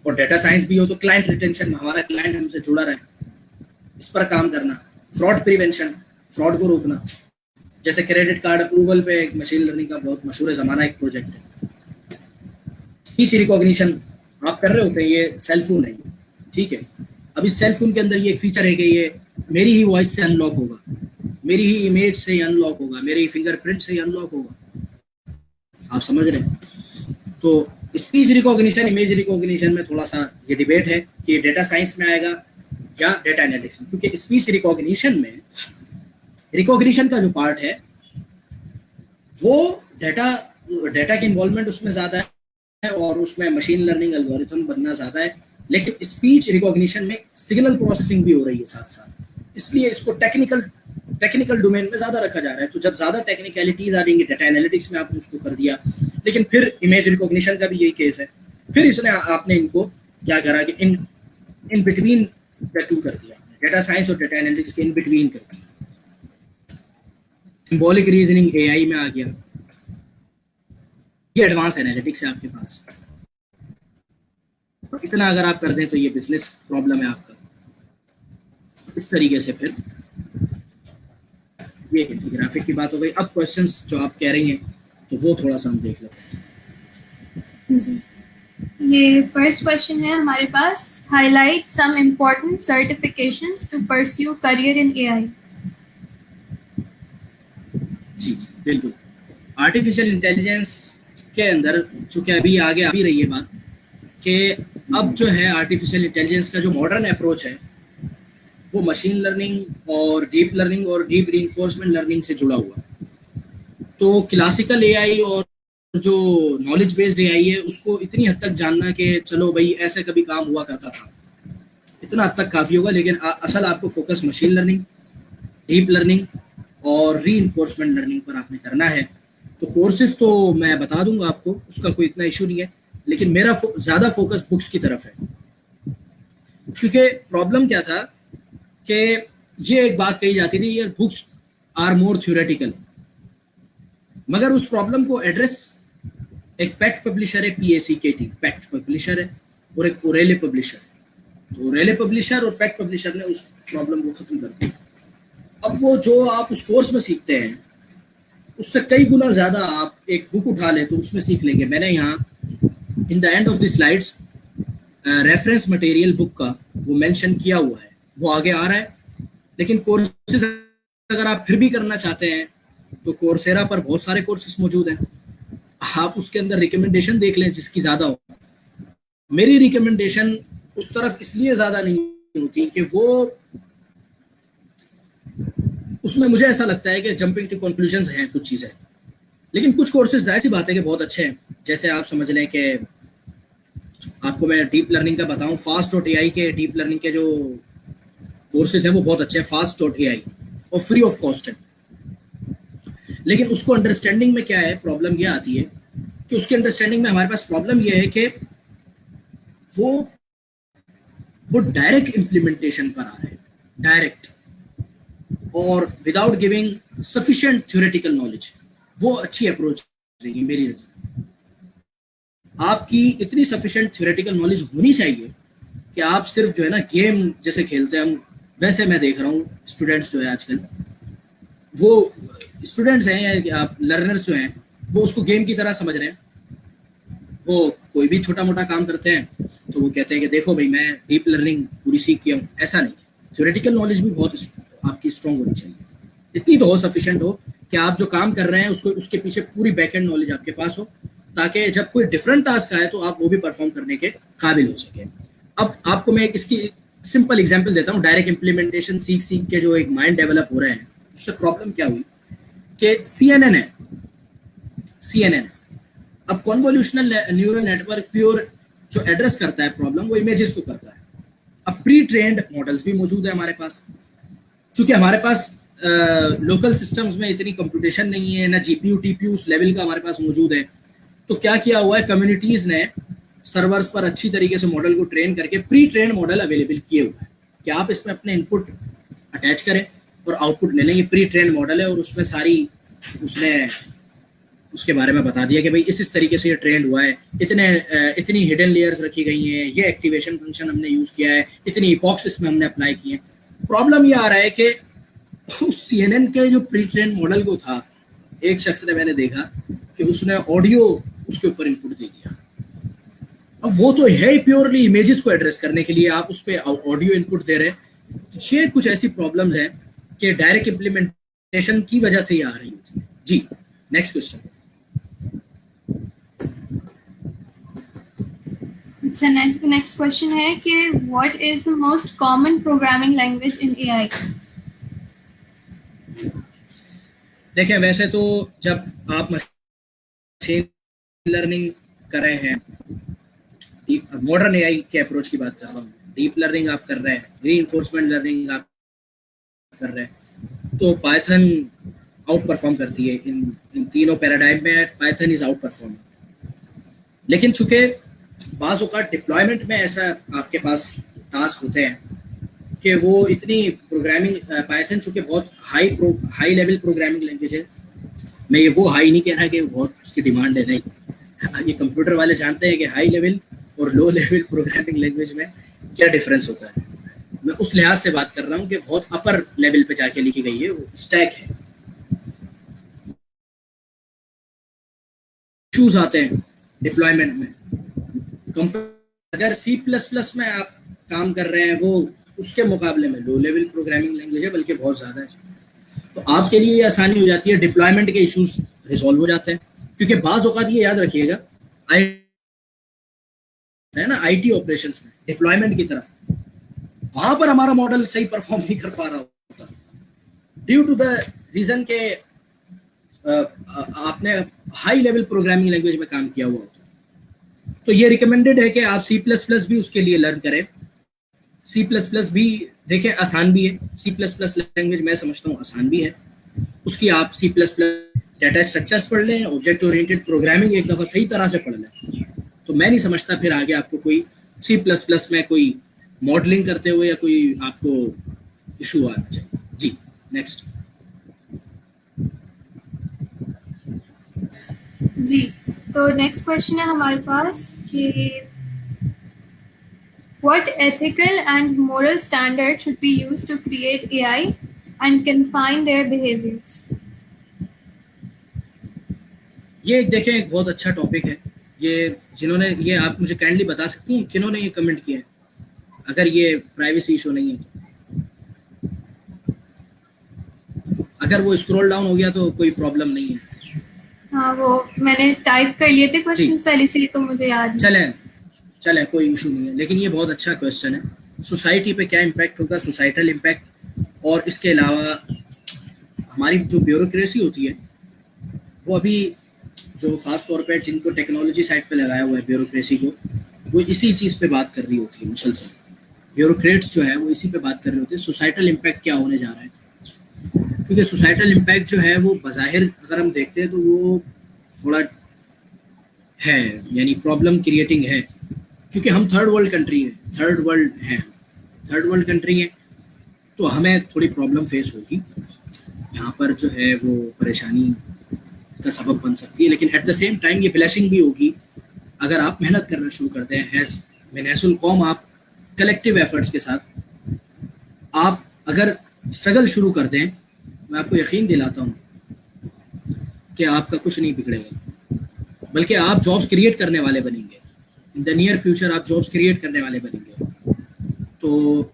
और डेटा साइंस भी हो, तो क्लाइंट रिटेंशन में हमारा क्लाइंट हमसे जुड़ा रहे, इस पर काम करना। फ्रॉड प्रिवेंशन, फ्रॉड को रोकना। जैसे क्रेडिट कार्ड अप्रूवल पे एक मशीन लर्निंग का बहुत मशहूर ज़माना एक प्रोजेक्ट है। स्पीच रिकॉग्निशन आप कर रहे होते हैं, ये सेल फोन है, ठीक है। अब इस सेल फोन के अंदर ये एक फीचर है कि ये मेरी ही वॉइस से अनलॉक होगा, मेरी ही इमेज से ही अनलॉक होगा, मेरे ही फिंगरप्रिंट से ही अनलॉक होगा। आप समझ रहे हैं? तो स्पीच रिकॉग्निशन, इमेज रिकॉग्निशन में थोड़ा सा ये डिबेट है कि डेटा साइंस में आएगा या डेटा एनालिटिक्स में, क्योंकि स्पीच रिकॉग्निशन में रिकॉग्निशन का जो पार्ट है वो डेटा की इन्वॉल्वमेंट उसमें ज़्यादा है और उसमें मशीन लर्निंग एल्गोरिथम बनना ज़्यादा है। लेकिन स्पीच रिकॉग्निशन में सिग्नल प्रोसेसिंग भी हो रही है साथ साथ, इसलिए इसको टेक्निकल डोमेन में ज़्यादा रखा जा रहा है। तो जब ज़्यादा टेक्निकलिटीज आ जाएंगी, डेटा एनालिटिक्स में आपने उसको कर दिया, लेकिन फिर इमेज रिकॉग्निशन का भी यही केस है। फिर इसने आपने इनको क्या करा कि इन बिटवीन द टू कर दिया, डेटा साइंस और डेटा एनालिटिक्स के इन बिटवीन कर दिया। सिंबॉलिक रीजनिंग एआई में आ गया, ये एडवांस एनालिटिक्स है आपके पास। तो इतना अगर आप कर दें तो ये बिजनेस प्रॉब्लम है आपका। इस तरीके से फिर ये इन्फोग्राफिक की बात हो गई। अब क्वेश्चंस जो आप कह रही हैं तो वो थोड़ा सा हम देख लेते हैं। ये फर्स्ट क्वेश्चन है हमारे पास, highlight some important certifications to pursue career in AI. जी जी बिल्कुल। आर्टिफिशियल इंटेलिजेंस के अंदर चूंकि अभी आगे आ भी रही है बात कि अब जो है आर्टिफिशियल इंटेलिजेंस का जो मॉडर्न अप्रोच है वो मशीन लर्निंग और डीप रीइंफोर्समेंट लर्निंग से जुड़ा हुआ है। तो क्लासिकल एआई और जो नॉलेज बेस्ड एआई है उसको इतनी हद तक जानना कि चलो भाई ऐसे कभी काम हुआ करता था, इतना हद तक काफ़ी होगा। लेकिन असल आपको focus machine learning, deep learning और रीइंफोर्समेंट लर्निंग पर आपने करना है। तो कोर्सेज तो मैं बता दूंगा आपको, उसका कोई इतना इशू नहीं है, लेकिन मेरा ज़्यादा फोकस बुक्स की तरफ है। क्योंकि प्रॉब्लम क्या था कि ये एक बात कही जाती थी, यार बुक्स आर मोर थ्योरेटिकल, मगर उस प्रॉब्लम को एड्रेस एक पैक्ट पब्लिशर है, PACKT पैक्ट पब्लिशर है, और एक ओरेले पब्लिशर है। तो ओरेले पब्लिशर और पैक्ट पब्लिशर ने उस प्रॉब्लम को खत्म कर दिया। अब वो जो आप उस कोर्स में सीखते हैं उससे कई गुना ज़्यादा आप एक बुक उठा लें तो उसमें सीख लेंगे। मैंने यहाँ in the end of the slides reference material book का वो मेंशन किया हुआ है, वो आगे आ रहा है। लेकिन कोर्सेज अगर आप फिर भी करना चाहते हैं तो कोर्सेरा पर बहुत सारे कोर्सेज मौजूद हैं, आप उसके अंदर रिकमेंडेशन देख लें जिसकी ज़्यादा हो। मेरी रिकमेंडेशन उस तरफ इसलिए ज़्यादा नहीं होती कि वो उसमें मुझे ऐसा लगता है कि जंपिंग टू कंक्लूजन्स हैं कुछ चीज़ें, लेकिन कुछ कोर्सेज जाहिर सी बात है कि बहुत अच्छे हैं। जैसे आप समझ लें कि आपको मैं डीप लर्निंग का बताऊं, fast.ai के डीप लर्निंग के जो कोर्सेज हैं वो बहुत अच्छे हैं, fast.ai, और फ्री ऑफ कॉस्ट है। लेकिन उसको अंडरस्टैंडिंग में क्या है, प्रॉब्लम ये आती है कि उसके अंडरस्टैंडिंग में हमारे पास प्रॉब्लम ये है कि वो डायरेक्ट इम्प्लीमेंटेशन पर आ रहे हैं, डायरेक्ट और without giving sufficient theoretical knowledge. वो अच्छी अप्रोच रहेगी मेरी नजर। आपकी इतनी सफिशिएंट थ्योरेटिकल नॉलेज होनी चाहिए कि आप सिर्फ जो है ना गेम जैसे खेलते हैं हम, वैसे मैं देख रहा हूँ स्टूडेंट्स जो है आजकल, वो स्टूडेंट्स हैं या आप लर्नर्स जो हैं वो उसको गेम की तरह समझ रहे हैं। वो कोई भी छोटा मोटा काम करते हैं तो वो कहते हैं कि देखो भाई मैं डीप लर्निंग पूरी सीख किया हूँ। ऐसा नहीं है, थ्योरेटिकल नॉलेज भी बहुत आपकी स्ट्रॉन्ग होनी चाहिए, इतनी तो हो सफिशिएंट हो कि आप जो काम कर रहे हैं उसको उसके पीछे पूरी बैकएंड नॉलेज आपके पास हो, ताकि जब कोई डिफरेंट टास्क आए तो आप वो भी परफॉर्म करने के काबिल हो सके। अब आपको मैं इसकी सिंपल एग्जांपल देता हूँ। डायरेक्ट इम्प्लीमेंटेशन सीख सीख के जो एक माइंड डेवलप हो रहे हैं, उससे प्रॉब्लम क्या हुई कि CNN है। अब कॉन्वोल्यूशनल न्यूरल नेटवर्क प्योर जो एड्रेस करता है प्रॉब्लम, वो इमेजेस को करता है। अब प्री ट्रेंड मॉडल्स भी मौजूद है हमारे पास, चूंकि हमारे पास लोकल सिस्टम्स में इतनी कंप्यूटेशन नहीं है, ना GPU TPU उस लेवल का हमारे पास मौजूद है। तो क्या किया हुआ है, कम्युनिटीज ने सर्वर्स पर अच्छी तरीके से मॉडल को ट्रेन करके प्री ट्रेन मॉडल अवेलेबल किए हुए हैं कि आप इसमें अपने इनपुट अटैच करें और आउटपुट ले लें। ये प्री ट्रेन मॉडल है और उसमें सारी उसने उसके बारे में बता दिया कि भाई इस तरीके से ये ट्रेंड हुआ है, इतनी हिडन लेयर्स रखी गई हैं, ये एक्टिवेशन फंक्शन हमने यूज़ किया है, इतनी इपॉक्स इसमें हमने अप्लाई किए हैं। प्रॉब्लम ये आ रहा है कि उस CNN के जो प्री ट्रेन मॉडल को था, एक शख्स ने मैंने देखा कि उसने ऑडियो उसके ऊपर इनपुट दे दिया। अब वो तो है प्योरली इमेजेस को एड्रेस करने के लिए, आप उस पर ऑडियो इनपुट दे रहे हैं। ये कुछ ऐसी प्रॉब्लम्स हैं कि डायरेक्ट इम्प्लीमेंटेशन की वजह से ही आ रही होती है। जी, नेक्स्ट क्वेश्चन। अच्छा, नेक्स्ट क्वेश्चन है कि what is the most common programming language in AI? देखें, वैसे तो जब आप मशीन लर्निंग कर रहे हैं, मॉडर्न एआई के अप्रोच की बात कर रहा हूँ, डीप लर्निंग आप कर रहे हैं, रीइंफोर्समेंट लर्निंग आप कर रहे हैं, तो पाइथन आउट परफॉर्म करती है। इन तीनों पैराडाइम में पाइथन इज आउट परफॉर्म। लेकिन चूंकि बाज़ औक़ात डिप्लॉयमेंट में ऐसा आपके पास टास्क होते हैं कि वो इतनी प्रोग्रामिंग, पाइथन चूंकि बहुत हाई लेवल प्रोग्रामिंग लैंग्वेज है। मैं ये वो हाई नहीं कह रहा कि बहुत उसकी डिमांड है, नहीं। ये कंप्यूटर वाले जानते हैं कि हाई लेवल और लो लेवल प्रोग्रामिंग लैंग्वेज में क्या डिफरेंस होता है। मैं उस लिहाज से बात कर रहा हूँ कि बहुत अपर लेवल पे जाके लिखी गई है, वो स्टैक है। इश्यूज आते हैं डिप्लॉयमेंट में। अगर C++ में आप काम कर रहे हैं, वो उसके मुकाबले में लो लेवल प्रोग्रामिंग लैंग्वेज है, बल्कि बहुत ज़्यादा है। तो आपके लिए ये आसानी हो जाती है, डिप्लॉयमेंट के इश्यूज रिजॉल्व हो जाते हैं। क्योंकि बाज़ औक़ात ये याद रखिएगा, है ना, IT ऑपरेशंस में डिप्लॉयमेंट की तरफ, वहां पर हमारा मॉडल सही परफॉर्म नहीं कर पा रहा होता ड्यू टू द रीजन के आपने हाई लेवल प्रोग्रामिंग लैंग्वेज में काम किया हुआ होता। तो ये रिकमेंडेड है कि आप C++ भी उसके लिए लर्न करें। C++ भी देखें, आसान भी है। C++ लैंग्वेज मैं समझता हूँ आसान भी है। उसकी आप C++ डाटा स्ट्रक्चर्स पढ़ लें, ऑब्जेक्ट ओरिएंटेड प्रोग्रामिंग एक दफ़ा सही तरह से पढ़ लें, तो मैं नहीं समझता फिर आगे आपको कोई C++ में कोई मॉडलिंग करते हुए या कोई आपको इशू आना चाहिए। जी, नेक्स्ट। जी, तो नेक्स्ट क्वेश्चन है हमारे पास कि what ethical and moral standards should be used to create AI and confine their behaviors? ये देखें, एक बहुत अच्छा टॉपिक है। ये जिन्होंने, ये आप मुझे काइंडली बता सकती हैं किन्होंने ये कमेंट किया है, अगर ये प्राइवेसी इशू नहीं है तो। अगर वो स्क्रॉल डाउन हो गया तो कोई प्रॉब्लम नहीं है। हाँ, वो मैंने टाइप कर लिए थे क्वेश्चंस पहले से, तो मुझे याद नहीं। चले कोई इशू नहीं है, लेकिन ये बहुत अच्छा क्वेश्चन है। सोसाइटी पे क्या इम्पैक्ट होगा, सोसाइटल इम्पैक्ट, और इसके अलावा हमारी जो ब्यूरोक्रेसी होती है, वो अभी जो ख़ास तौर पे जिनको टेक्नोलॉजी साइड पे लगाया हुआ है ब्यूरोक्रेसी को, वो इसी चीज़ पे बात कर रही होती है मुसलसल। ब्यूरोक्रेट्स जो है वो इसी पे बात कर रहे होते हैं, सोसाइटल इम्पैक्ट क्या होने जा रहा है। क्योंकि सोसाइटल इम्पैक्ट जो है वो बज़ाहिर अगर हम देखते हैं तो वो थोड़ा है, यानी प्रॉब्लम क्रिएटिंग है। क्योंकि हम थर्ड वर्ल्ड कंट्री है, थर्ड वर्ल्ड कंट्री है, तो हमें थोड़ी प्रॉब्लम फेस होगी। यहाँ पर जो है वो परेशानी का सबब बन सकती है, लेकिन एट द सेम टाइम ये ब्लेसिंग भी होगी अगर आप मेहनत करना शुरू करते हैं। एज मिनहसुल कौम, आप कलेक्टिव एफर्ट्स के साथ आप अगर स्ट्रगल शुरू कर दें, मैं आपको यकीन दिलाता हूँ कि आपका कुछ नहीं बिगड़ेगा, बल्कि आप जॉब्स क्रिएट करने वाले बनेंगे। इन द नियर फ्यूचर आप जॉब्स क्रिएट करने वाले बनेंगे। तो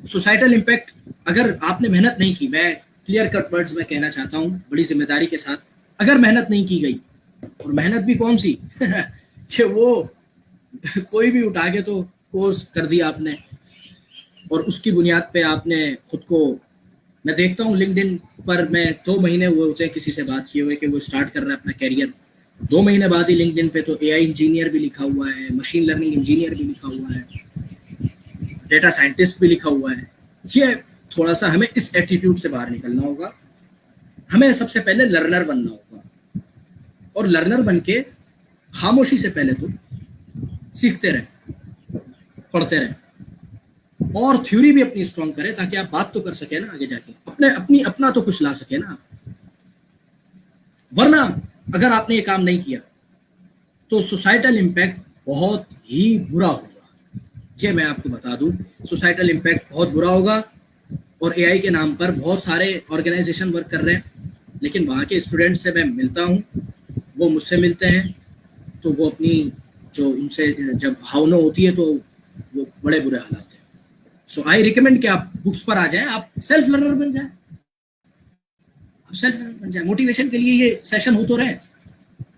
सोसाइटल इम्पैक्ट, अगर आपने मेहनत नहीं की, मैं क्लियर कट वर्ड्स में कहना चाहता हूँ बड़ी जिम्मेदारी के साथ, अगर मेहनत नहीं की गई, और मेहनत भी कौन सी कि वो कोई भी उठा के तो कोर्स कर दिया आपने, और उसकी बुनियाद पे आपने खुद को, मैं देखता हूँ लिंक्डइन पर, मैं 2 महीने हुए होते हैं किसी से बात किए हुए कि वो स्टार्ट कर रहा है अपना कैरियर, 2 महीने बाद ही लिंक्डइन पे तो AI इंजीनियर भी लिखा हुआ है, मशीन लर्निंग इंजीनियर भी लिखा हुआ है, डेटा साइंटिस्ट भी लिखा हुआ है। ये थोड़ा सा हमें इस एटीट्यूड से बाहर निकलना होगा। हमें सबसे पहले लर्नर बनना होगा, और लर्नर बन के खामोशी से पहले तो सीखते रहे, पढ़ते रहे और थ्योरी भी अपनी स्ट्रॉन्ग करें ताकि आप बात तो कर सके ना आगे जाके, अपना तो कुछ ला सके ना। वरना अगर आपने ये काम नहीं किया तो सोसाइटल इम्पैक्ट बहुत ही बुरा होगा। ये मैं आपको बता दूं, सोसाइटल इम्पैक्ट बहुत बुरा होगा। और एआई के नाम पर बहुत सारे ऑर्गेनाइजेशन वर्क कर रहे हैं, लेकिन वहाँ के स्टूडेंट से मैं मिलता हूँ, वो मुझसे मिलते हैं, तो वो अपनी जो उनसे जब भावना होती है तो वो बड़े बुरे हालात हैं। सो आई रिकमेंड कि आप बुक्स पर आ जाएं, आप सेल्फ लर्नर बन जाएं, आप सेल्फ लर्नर बन जाएं। मोटिवेशन के लिए ये सेशन हो तो रहे,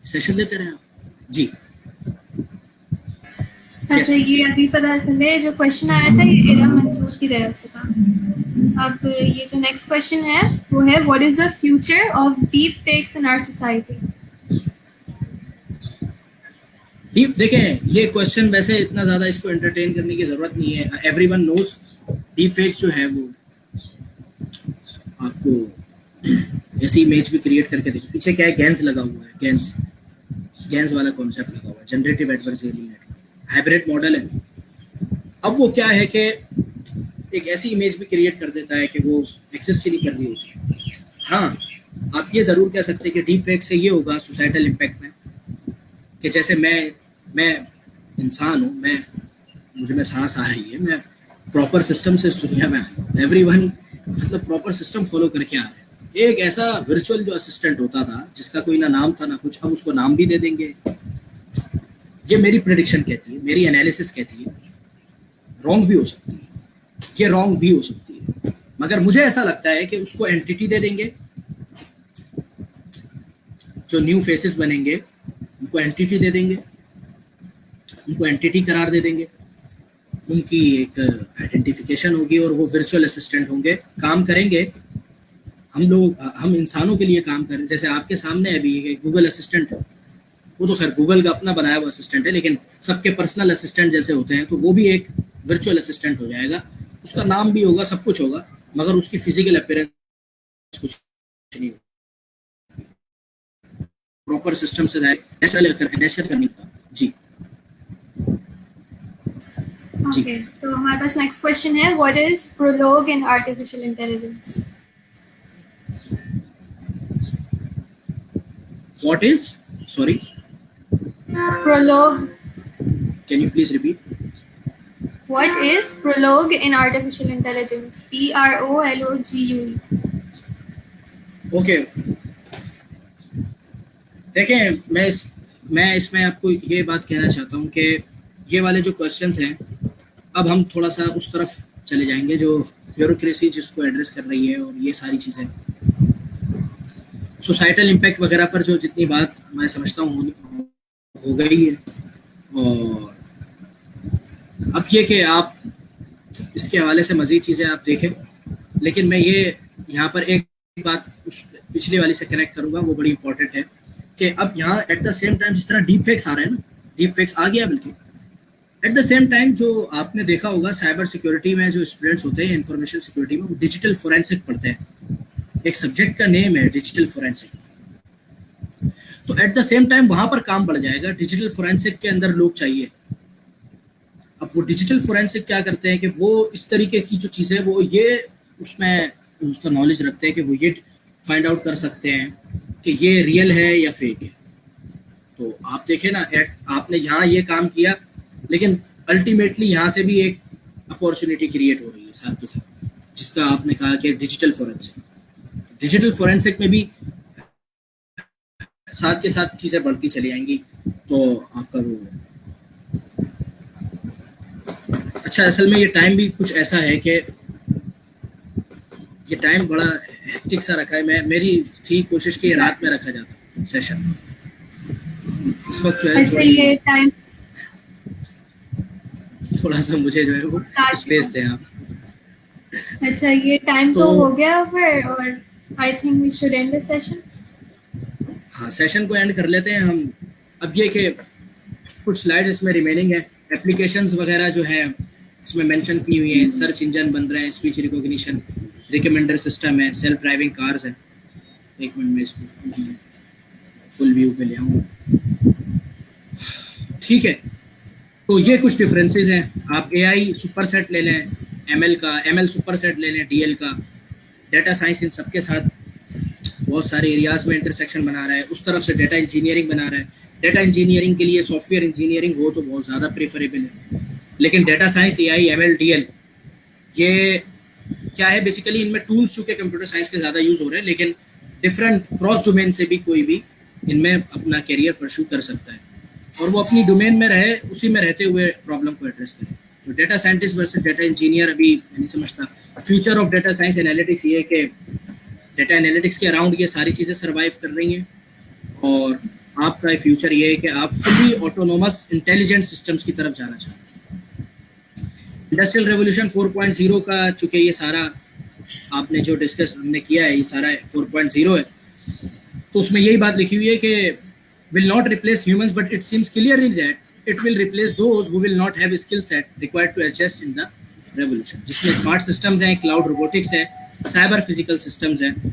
सेशन लेते रहें आप। जी अच्छा, ये अभी पता चले जो क्वेश्चन आया था ये इरम मंसूर की तरफ से था। अब ये जो नेक्स्ट क्वेश्चन है वो है, what is the future of deep fakes in our society? Deep देखें, ये क्वेश्चन वैसे इतना ज्यादा इसको एंटरटेन करने की जरूरत नहीं है। एवरीवन नोज डीप फेक्स जो है वो आपको ऐसी इमेज भी क्रिएट करके देखिए, पीछे क्या है, गैंस लगा हुआ है, गैंस वाला कॉन्सेप्ट लगा हुआ है, generative adversary network, hybrid model है। अब वो क्या है कि एक ऐसी इमेज भी क्रिएट कर देता है कि वो एग्जिस्ट ही नहीं कर रही होती। हाँ, आप ये जरूर कह सकते हैं कि डीप फेक से ये होगा सोसाइटल इम्पैक्ट में कि जैसे मैं इंसान हूँ, मुझे में सांस आ रही है, मैं प्रॉपर सिस्टम से इस दुनिया में आया हूँ, एवरीवन मतलब प्रॉपर सिस्टम फॉलो करके आ रहे हैं। एक ऐसा वर्चुअल जो असिस्टेंट होता था जिसका कोई ना नाम था ना कुछ, हम उसको नाम भी दे देंगे। ये मेरी प्रेडिक्शन कहती है, मेरी एनालिसिस कहती है, रॉन्ग भी हो सकती है, ये रॉन्ग भी हो सकती है, मगर मुझे ऐसा लगता है कि उसको एंटिटी दे देंगे। जो न्यू फेसेस बनेंगे उनको एंटिटी दे देंगे, उनको एंटिटी करार दे देंगे, उनकी एक आइडेंटिफिकेशन होगी और वो वर्चुअल असिस्टेंट होंगे, काम करेंगे। हम इंसानों के लिए काम करें, जैसे आपके सामने अभी गूगल असिस्टेंट है, वो तो खैर गूगल का अपना बनाया हुआ असिस्टेंट है, लेकिन सबके पर्सनल असिस्टेंट जैसे होते हैं, तो वो भी एक वर्चुअल असिस्टेंट हो जाएगा। उसका नाम भी होगा, सब कुछ होगा, मगर उसकी फिजिकल अपीयरेंस कुछ नहीं होगा। प्रॉपर सिस्टम से नेचुरल करनी था। जी ओके, तो हमारे पास नेक्स्ट क्वेश्चन है, what is prolog in artificial intelligence? What is, sorry, prologue? can you please repeat? What is prologue in artificial intelligence? PROLOGUE. Okay, देखें, मैं इसमें आपको ये बात कहना चाहता हूँ कि ये वाले जो क्वेश्चंस हैं, अब हम थोड़ा सा उस तरफ चले जाएंगे जो ब्यूरोक्रेसी जिसको एड्रेस कर रही है, और ये सारी चीज़ें सोसाइटल इम्पैक्ट वगैरह पर जो जितनी बात मैं समझता हूँ हो गई है। और अब ये कि आप इसके हवाले से मज़ीद चीज़ें आप देखें, लेकिन मैं ये यहाँ पर एक बात उस पिछले वाली से कनेक्ट करूँगा, वो बड़ी इंपॉर्टेंट है कि अब यहाँ एट द सेम टाइम जिस तरह डीप फेक्स आ रहे हैं ना, डीप फेक्स आ गया, बल्कि एट द सेम टाइम जो आपने देखा होगा साइबर सिक्योरिटी में जो स्टूडेंट्स होते हैं, इंफॉर्मेशन सिक्योरिटी में, वो डिजिटल फोरेंसिक पढ़ते हैं। एक सब्जेक्ट का नेम है डिजिटल फोरेंसिक। तो एट द सेम टाइम वहां पर काम बढ़ जाएगा, डिजिटल फोरेंसिक के अंदर लोग चाहिए। अब वो डिजिटल फोरेंसिक क्या करते हैं कि वो इस तरीके की जो चीज़ें वो ये उसमें उसका नॉलेज रखते हैं कि वो ये फाइंड आउट कर सकते हैं कि ये रियल है या फेक है। तो आप देखें ना, आपने यहाँ ये काम किया, लेकिन अल्टीमेटली यहाँ से भी एक अपॉर्चुनिटी क्रिएट हो रही है साथ के साथ, जिसका आपने कहा कि डिजिटल फोरेंसिक में भी साथ के साथ चीज़ें बढ़ती चली आएंगी। तो आपका वो अच्छा, असल में ये टाइम भी कुछ ऐसा है कि ये टाइम बड़ा हेक्टिक सा रखा है। मेरी थी कोशिश की रात में रखा जाता सेशन, इस वक्त जो है अच्छा, ये टाइम थोड़ा सा मुझे जो है वो स्पेस दें आप। अच्छा, ये टाइम तो हो गया फिर, और I think we should end the session. हाँ, सेशन को एंड कर लेते हैं हम। अब ये कि कुछ स्लाइड इसमें रिमेनिंग है, एप्लीकेशंस वगैरह जो है इसमें मेंशन की हुई है। सर्च इंजन बन रहे हैं, स्पीच रिकॉग्निशन, रिकमेंडर सिस्टम है, सेल्फ ड्राइविंग कार्स है। एक मिनट में इसको फुल व्यू पे ले आऊँ। ठीक है, तो ये कुछ डिफरेंसेस हैं। आप एआई सुपर सेट ले लें, एमएल का एमएल सुपर सेट ले लें, डीएल का, डेटा साइंस इन सबके साथ बहुत सारे एरियाज में इंटरसेक्शन बना रहा है। उस तरफ से डेटा इंजीनियरिंग बना रहा है। डेटा इंजीनियरिंग के लिए सॉफ्टवेयर इंजीनियरिंग हो तो बहुत ज़्यादा प्रेफरेबल है। लेकिन data science, AI, ML, DL, ये क्या है बेसिकली, इनमें टूल्स चूंकि कंप्यूटर साइंस के ज़्यादा यूज़ हो रहे हैं, लेकिन डिफरेंट क्रॉस डोमेन से भी कोई भी इनमें अपना करियर परस्यू कर सकता है और वो अपनी डोमेन में रहे, उसी में रहते हुए प्रॉब्लम को एड्रेस करे। तो data scientist versus data engineer अभी मैं नहीं समझता। Future of data science analytics ये है कि डेटा एनालिटिक्स के अराउंड ये सारी चीज़ें सर्वाइव कर रही हैं और आपका फ्यूचर ये है कि आप फुली ऑटोनोमस इंटेलिजेंट सिस्टम्स की तरफ जाना चाहते हैं। इंडस्ट्रियल रेवोल्यूशन 4.0 का चूँकि ये सारा आपने जो डिस्कस हमने किया है, ये सारा 4.0 है, तो उसमें यही बात लिखी हुई है कि will not replace humans, but it seems clearly that it will replace those who will not have skill set required to adjust in the revolution, जिसमें स्मार्ट सिस्टम्स हैं, क्लाउड रोबोटिक्स है, साइबर फिजिकल सिस्टम्स हैं,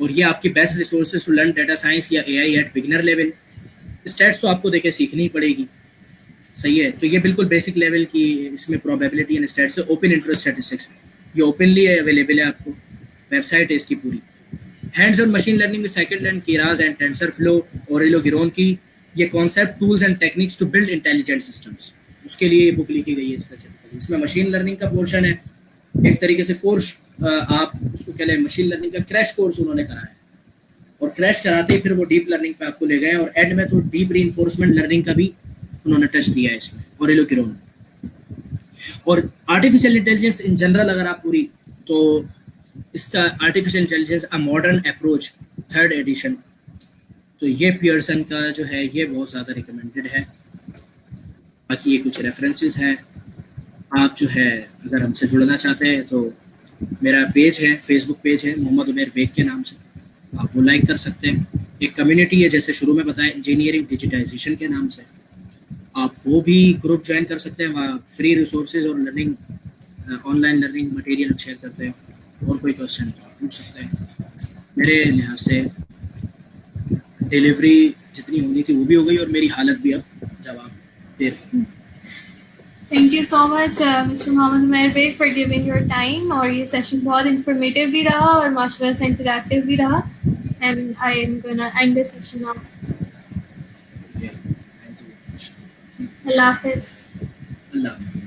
और ये आपकी best resources to learn data science या AI at beginner level. Stats तो आपको देखे सीखनी ही पड़ेगी, सही है। तो ये बिल्कुल बेसिक लेवल की इसमें प्रोबेबिलिटी एंड स्टैट्स है। ओपन इंटरेस्ट स्टैटिस्टिक्स में ये ओपनली अवेलेबल है, आपको वेबसाइट है इसकी पूरी। हैंड्स ऑन मशीन लर्निंग में scikit learn, Keras and TensorFlow, Aurelien Geron की ये concept, tools and techniques to build intelligent systems, उसके लिए ये बुक लिखी गई है स्पेसिफिकली। इसमें मशीन लर्निंग का पोर्शन है, एक तरीके से कोर्स आप उसको कह लें, मशीन लर्निंग का क्रैश कोर्स उन्होंने कराया है और क्रैश कराते ही फिर वो डीप लर्निंग पे आपको ले गए और एंड में तो डीप रीइंफोर्समेंट लर्निंग का भी उन्होंने टच दिया है इसमें, ओरेलो गिरोन। और आर्टिफिशियल इंटेलिजेंस इन जनरल अगर आप पूरी, तो इसका artificial intelligence a modern approach 3rd edition, तो ये पियर्सन का जो है ये बहुत ज़्यादा रिकमेंडेड है। बाकी ये कुछ रेफरेंसेस हैं। आप जो है अगर हमसे जुड़ना चाहते हैं तो मेरा पेज है, फेसबुक पेज है मोहम्मद उमैर बेग के नाम से, आप वो लाइक कर सकते हैं। एक कम्युनिटी है जैसे शुरू में बताया इंजीनियरिंग डिजिटाइजेशन के नाम से, आप वो भी ग्रुप ज्वाइन कर सकते हैं। वहाँ फ्री रिसोर्सेज और learning, online learning material share करते हैं। और कोई क्वेश्चन तो आप पूछ सकते हैं। मेरे लिहाज से डिलीवरी जितनी होनी थी वो भी हो गई और मेरी हालत भी अब जवाब दे रही है। Thank you so much mister Mohammad Umair Baig for giving your time. और ये सेशन बहुत इंफॉर्मेटिव भी रहा और माशाल्लाह से इंटरैक्टिव भी रहा। And I am gonna end this session now. अल्लाह हाफिज़। अल्लाह हाफिज़।